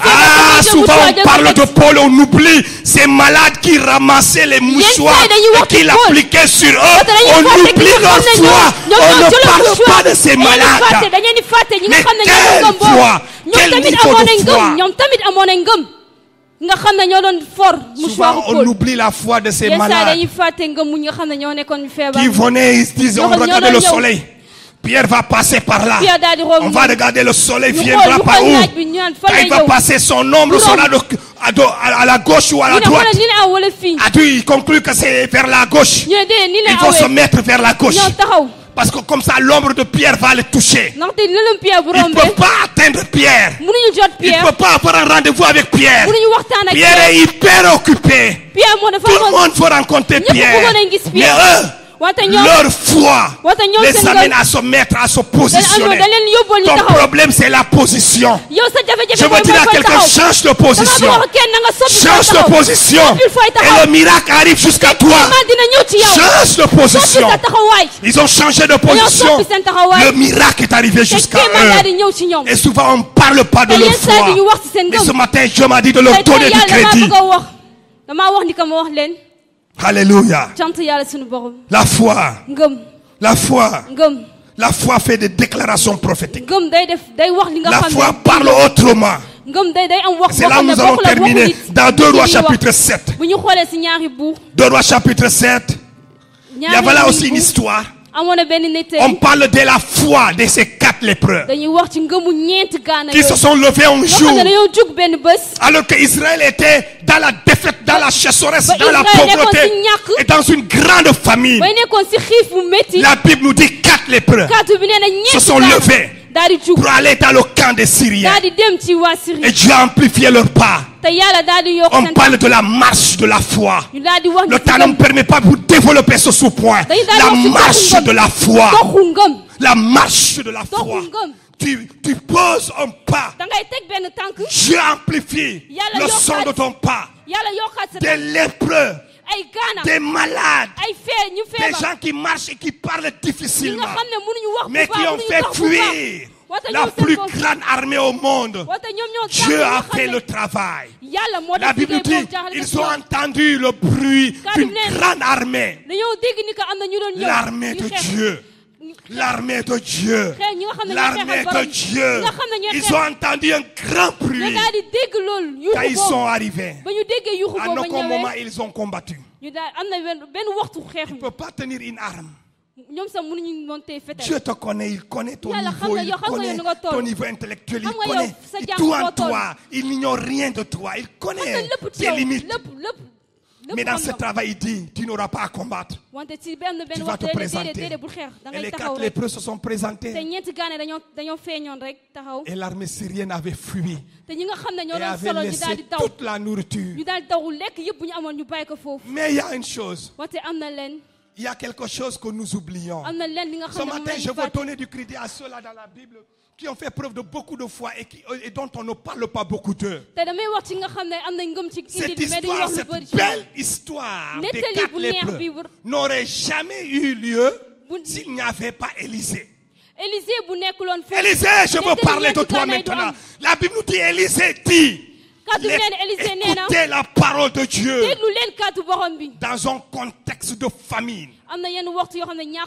Ah, souvent on parle de Paul, on oublie ces malades qui ramassaient les mouchoirs et qui l'appliquaient sur eux. On oublie leur foi. On ne parle pas de ces malades. Mais quelle foi, quel niveau de foi. Souvent on oublie la foi de ces malades qui venaient et se disaient on regardait le soleil. Pierre va passer par là. On va regarder le soleil viendra par où. Quand il va passer, son ombre sera à la gauche ou à la droite. A dû conclure que c'est vers la gauche. Ils vont se mettre vers la gauche. Parce que comme ça, l'ombre de Pierre va le toucher. Il ne peut pas atteindre Pierre. Il ne peut pas avoir un rendez-vous avec Pierre. Pierre est hyper occupé. Tout le monde veut rencontrer Pierre. Mais eux, leur foi les amène à se mettre, à se positionner. Ton problème, c'est la position. Je veux dire à quelqu'un, change de position. Change de position. Et le miracle arrive jusqu'à toi. Change de position. Ils ont changé de position. Le miracle est arrivé jusqu'à eux. Et souvent, on ne parle pas de leur foi. Mais ce matin, Dieu m'a dit de leur donner du crédit. Alléluia. La foi. La foi fait des déclarations prophétiques. La foi parle autrement. C'est là où nous allons terminer dans 2 Rois chapitre 7. 2 Rois chapitre 7. Il y avait là aussi une histoire. On parle de la foi de ces 4 lépreux qui se sont levés un jour alors qu'Israël était dans la défaite, dans la chasseresse, dans la pauvreté et dans une grande famine. La Bible nous dit 4 lépreux se sont levés pour aller dans le camp des Syriens. Et Dieu a amplifié leur pas. On parle de la marche de la foi. Le temps ne me permet pas de vous développer ce sous-point. La marche de la foi. La marche de la foi. Tu poses un pas. Dieu amplifie le son de ton pas. Des lépreux, des malades, des gens qui marchent et qui parlent difficilement, mais qui ont fait fuir la plus grande armée au monde. Dieu a fait le travail. La Bible dit, ils ont entendu le bruit d'une grande armée. L'armée de Dieu. L'armée de Dieu. L'armée de Dieu. Ils ont entendu un grand bruit. Quand ils sont arrivés, à aucun moment ils ont combattu. Tu ne peux pas tenir une arme. Dieu te connaît, il connaît ton niveau, il connaît ton niveau intellectuel, il connaît tout en toi, il n'ignore rien de toi, il connaît tes limites. Mais dans ce travail, il dit, tu n'auras pas à combattre. Tu vas te présenter. Et les 4 lépreux se sont présentés. Et l'armée syrienne avait fui. Et avait laissé toute la nourriture. Mais il y a une chose. Il y a quelque chose que nous oublions. Ce matin, je veux donner du crédit à ceux-là dans la Bible qui ont fait preuve de beaucoup de foi et dont on ne parle pas beaucoup d'eux. Cette histoire, cette belle histoire des 4 lépreux n'aurait jamais eu lieu s'il n'y avait pas Élisée. Élisée, je veux parler de toi maintenant. La Bible nous dit, Élisée dit, écoutez la parole de Dieu dans un contexte de famine.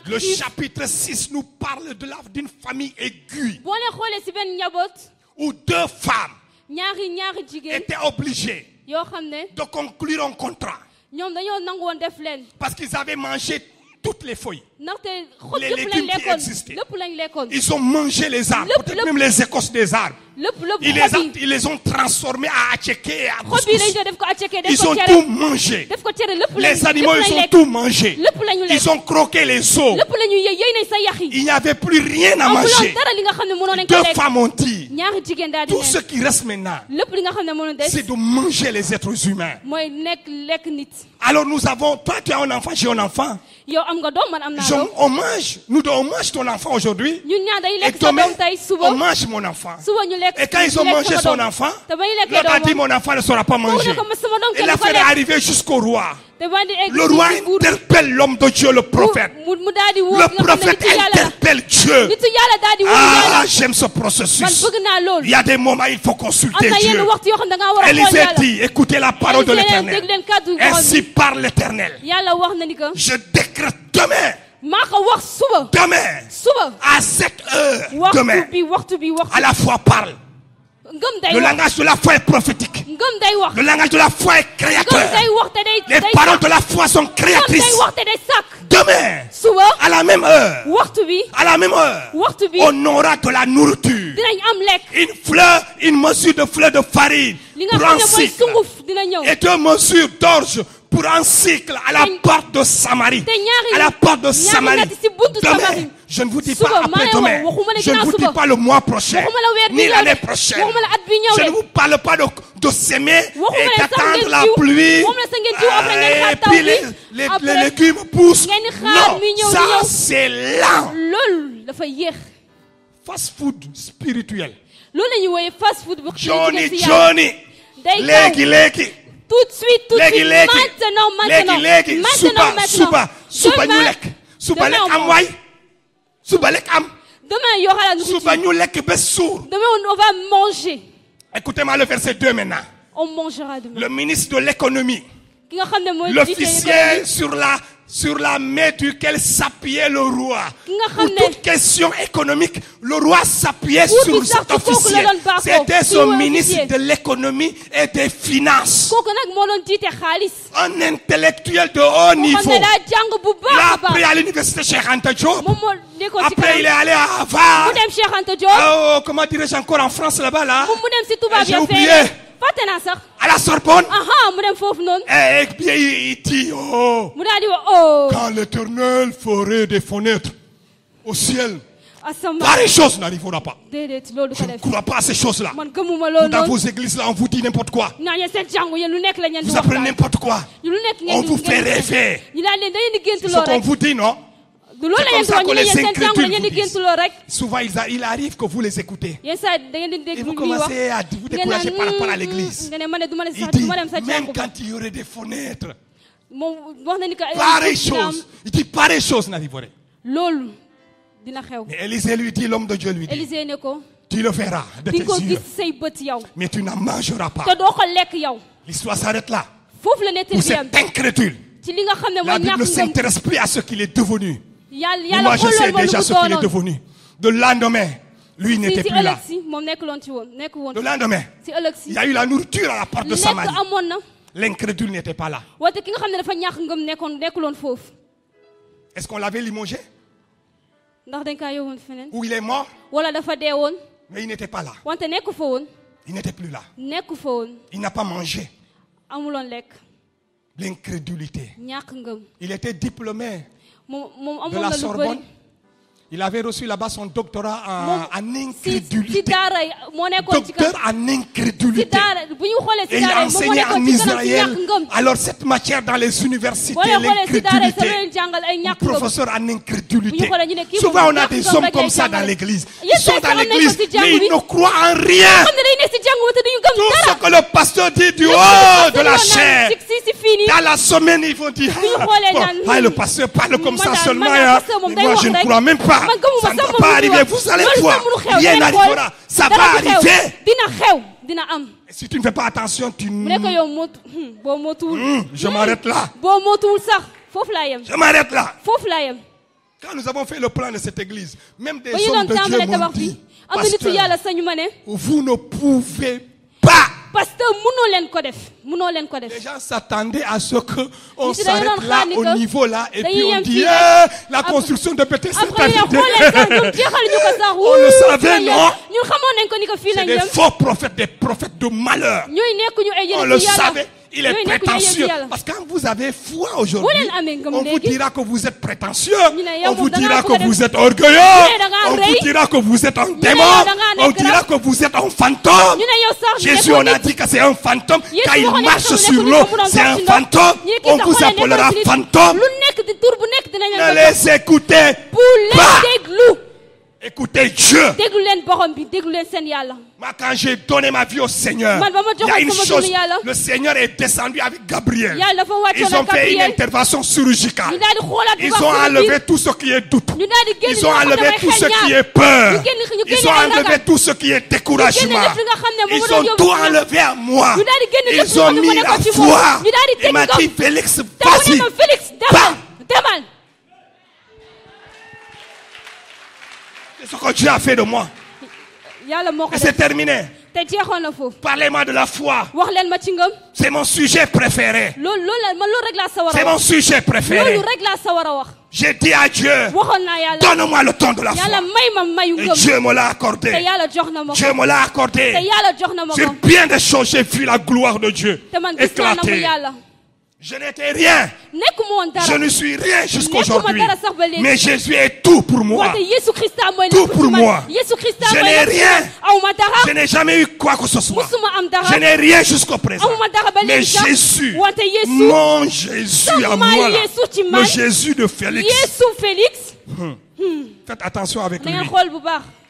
Le chapitre 6 nous parle d'une famille aiguë où 2 femmes étaient obligées de conclure un contrat parce qu'ils avaient mangé toutes les feuilles, les légumes qui existaient. Ils ont mangé les arbres, peut-être même les écorces des arbres. Ils les ont transformés à attiéké et à couscous. Ils ont tout mangé. Les animaux, ils ont tout mangé. Ils ont croqué les os. Il n'y avait plus rien à manger. 2 femmes ont dit, tout ce qui reste maintenant, c'est de manger les êtres humains. Alors nous avons, toi tu as un enfant, j'ai un enfant. On mange ton enfant aujourd'hui. Et demain, on mange mon enfant. Et quand ils ont mangé son enfant, l'autre a dit mon enfant ne sera pas mangé. Et l'affaire est arrivée jusqu'au roi. Le roi interpelle l'homme de Dieu, le prophète. Le prophète interpelle Dieu. Ah, j'aime ce processus. Il y a des moments où il faut consulter Dieu. Élisée dit, écoutez la parole de l'Éternel. Ainsi parle l'Éternel. Je décrète demain, à cette heure, demain, à la fois parle. Le langage de la foi est prophétique. Le langage de la foi est créateur. Les paroles de la foi sont créatrices. Demain, à la même heure, on aura de la nourriture. Une fleur, une mesure de fleur de farine pour un cycle. Et 2 mesures d'orge pour un cycle à la porte de Samarie. À la porte de Samarie. Demain, je ne vous dis pas après-demain. Je ne vous dis pas le mois prochain. Ni l'année prochaine. Je ne vous parle pas de s'aimer et d'attendre la pluie. Et puis les légumes poussent. Non, ça c'est lent. Fast food spirituel. Johnny. Legi. Tout de suite, maintenant. Demain, il y aura la nourriture. Demain, on va manger. Écoutez-moi le verset 2 maintenant. On mangera demain. Le ministre de l'économie, l'officier sur la main duquel s'appuyait le roi. Pour toute question économique, le roi s'appuyait sur cet officier. C'était son ministre de l'économie et des finances. Un intellectuel de haut niveau. Il a appris à l'université Cheikh Anta Diop. Après, il est allé à Harvard. Oh, comment dirais-je encore en France là-bas là? J'ai oublié. À la Sorbonne. Et bien il dit, quand l'Éternel ferait des fenêtres au ciel, pareille chose n'arrivera pas. Je ne crois pas à ces choses-là. Dans vos églises là, on vous dit n'importe quoi. Vous apprenez n'importe quoi. On vous fait rêver. C'est ce qu'on vous dit, non? C'est comme ça que les incrédules vous disent. Souvent, il arrive que vous les écoutez. Et vous commencez à vous décourager par rapport à l'église. Il dit, même quand il y aurait des fenêtres, pareille chose. Il dit, pareille chose n'arriverait. Mais Élisée lui dit, l'homme de Dieu lui dit, tu le verras de tes yeux, mais tu n'en mangeras pas. L'histoire s'arrête là. Vous êtes incrédule. La Bible ne s'intéresse plus à ce qu'il est devenu. Moi, je sais déjà ce qu'il est devenu. Le lendemain, lui n'était plus là. Le lendemain, il y a eu la nourriture à la porte de Samarie. L'incrédule n'était pas là. Est-ce qu'on l'avait limogé? Ou il est mort? Mais il n'était pas là. Il n'était plus là. Il n'a pas mangé. L'incrédulité. Il était diplômé de la Sorbonne. Il avait reçu là-bas son doctorat en incrédulité. Docteur en incrédulité. Et il a enseigné en Israël. Alors cette matière dans les universités, l'incrédulité. Professeur en incrédulité. Souvent on a des hommes comme ça dans l'église. Ils sont dans l'église, mais ils ne croient en rien. Tout ce que le pasteur dit du haut de la chair, dans la semaine, ils vont dire, le pasteur parle comme ça seulement. Moi je ne crois même pas. Ça ne va pas arriver, vous allez voir. Rien n'arrivera. Ça va arriver. Et si tu ne fais pas attention, je m'arrête là. Je m'arrête là. Quand nous avons fait le plan de cette église, même des hommes de Dieu m'ont dit, pasteur, vous ne pouvez pas. Les gens s'attendaient à ce qu'on s'arrête là, au niveau là, et puis on dit, la construction de Bethel s'est terminée. On le savait, non? C'est des faux prophètes, des prophètes de malheur. On le savait. Il est prétentieux. Parce que quand vous avez foi aujourd'hui, on vous dira que vous êtes prétentieux. On vous dira que vous êtes orgueilleux. On vous dira que vous êtes un démon. On dira que vous êtes un fantôme. Jésus, on a dit que c'est un fantôme. Quand il marche sur l'eau, c'est un fantôme. On vous appellera fantôme. Ne les écoutez pas. Écoutez Dieu. Moi, quand j'ai donné ma vie au Seigneur, il y a une chose. Le Seigneur est descendu avec Gabriel. Ils ont fait une intervention chirurgicale. Ils ont enlevé tout ce qui est doute. Ils ont enlevé tout ce qui est peur. Ils ont enlevé tout ce qui est découragement. Ils ont tout enlevé à moi. Ils ont mis la foi. Il m'a dit, Félix, vas-y. C'est ce que Dieu a fait de moi. Et c'est terminé. Parlez-moi de la foi. C'est mon sujet préféré. C'est mon sujet préféré. J'ai dit à Dieu, donne-moi le temps de la foi. Et Dieu me l'a accordé. Dieu me l'a accordé. Sur bien des choses, j'ai vu la gloire de Dieu éclater. Je n'étais rien. Je ne suis rien jusqu'aujourd'hui. Mais Jésus est tout pour moi. Tout pour moi. Je n'ai rien. Je n'ai jamais eu quoi que ce soit. Je n'ai rien jusqu'au présent. Mais Jésus, mon Jésus à moi, là, le Jésus de Félix. Faites attention avec lui.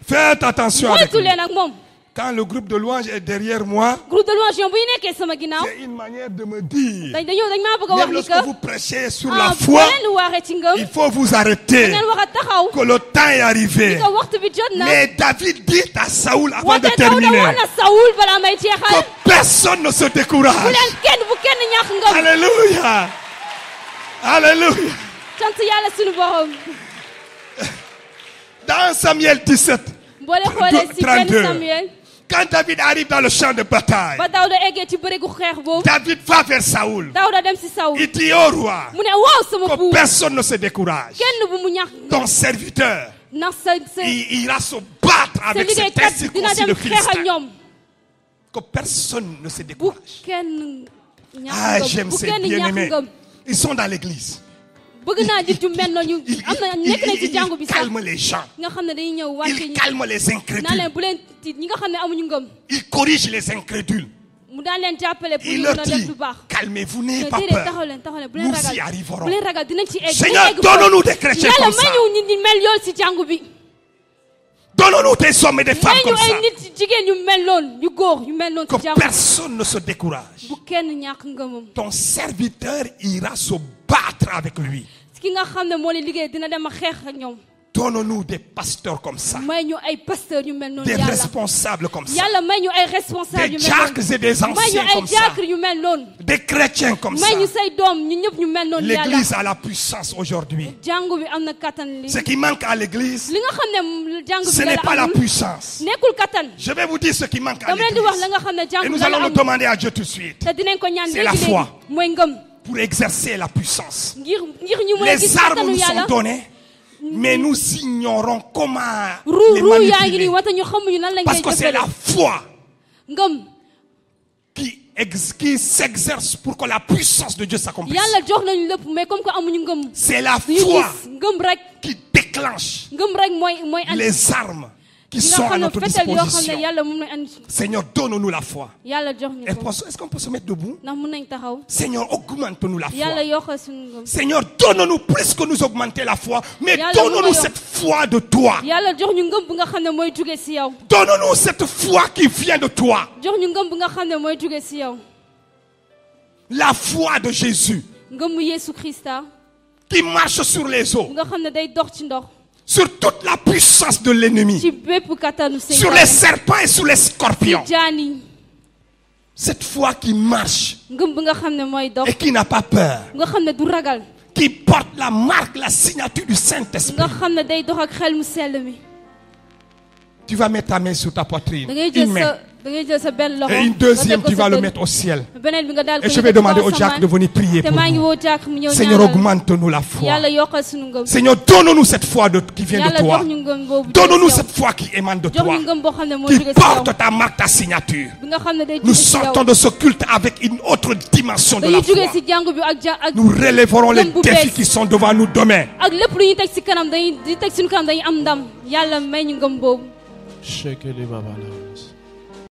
Faites attention avec lui. Quand le groupe de louange est derrière moi, c'est une manière de me dire, même lorsque vous prêchez sur la foi, il faut vous arrêter, que le temps est arrivé. Mais David dit à Saoul avant de terminer, que personne ne se décourage. Alléluia. Alléluia. Dans Samuel 17, 32, quand David arrive dans le champ de bataille, David va vers Saoul. Il dit au roi que personne ne se décourage. Ton serviteur, il ira se battre avec cet incirconcis de Philistins. Que personne ne se décourage. Ah, j'aime ces bien-aimés. Ils sont dans l'église. Il calme les gens. Il calme les incrédules. Il corrige les incrédules. Il leur dit, calmez-vous, n'ayez pas peur. Nous y arriverons. Seigneur, donne-nous des chrétiens comme ça. Donne-nous des hommes et des femmes comme ça. Que personne ne se décourage. Ton serviteur ira se battre avec lui. Donne-nous des pasteurs comme ça. Des responsables comme ça. Des diacres et des anciens comme ça. Des chrétiens comme ça. L'église a la puissance aujourd'hui. Ce qui manque à l'église, ce n'est pas la puissance. Je vais vous dire ce qui manque à l'église. Et nous allons le demander à Dieu tout de suite. C'est la foi. Pour exercer la puissance. Les armes nous sont données. Mais nous ignorons comment les manipuler. Parce que c'est la foi qui s'exerce pour que la puissance de Dieu s'accomplisse. C'est la foi qui déclenche les armes qui sont à notre disposition. Seigneur, donne-nous la foi. Est-ce qu'on peut se mettre debout? Seigneur, augmente-nous la foi. Seigneur, donne-nous plus que nous augmenter la foi, mais donne-nous cette foi de toi. Donne-nous cette foi qui vient de toi. La foi de Jésus qui marche sur les eaux. Sur toute la puissance de l'ennemi, sur les serpents et sur les scorpions. Cette foi qui marche et qui n'a pas peur, qui porte la marque, la signature du Saint-Esprit. Tu vas mettre ta main sur ta poitrine, une main. Et une deuxième, tu vas le mettre au ciel. Et je vais demander au diacre de venir prier pour nous. Seigneur, augmente-nous la foi. Seigneur, donne-nous cette foi qui vient de toi. Donne-nous cette foi qui émane de toi. Qui porte ta marque, ta signature. Nous sortons de ce culte avec une autre dimension de la foi. Nous relèverons les défis qui sont devant nous demain.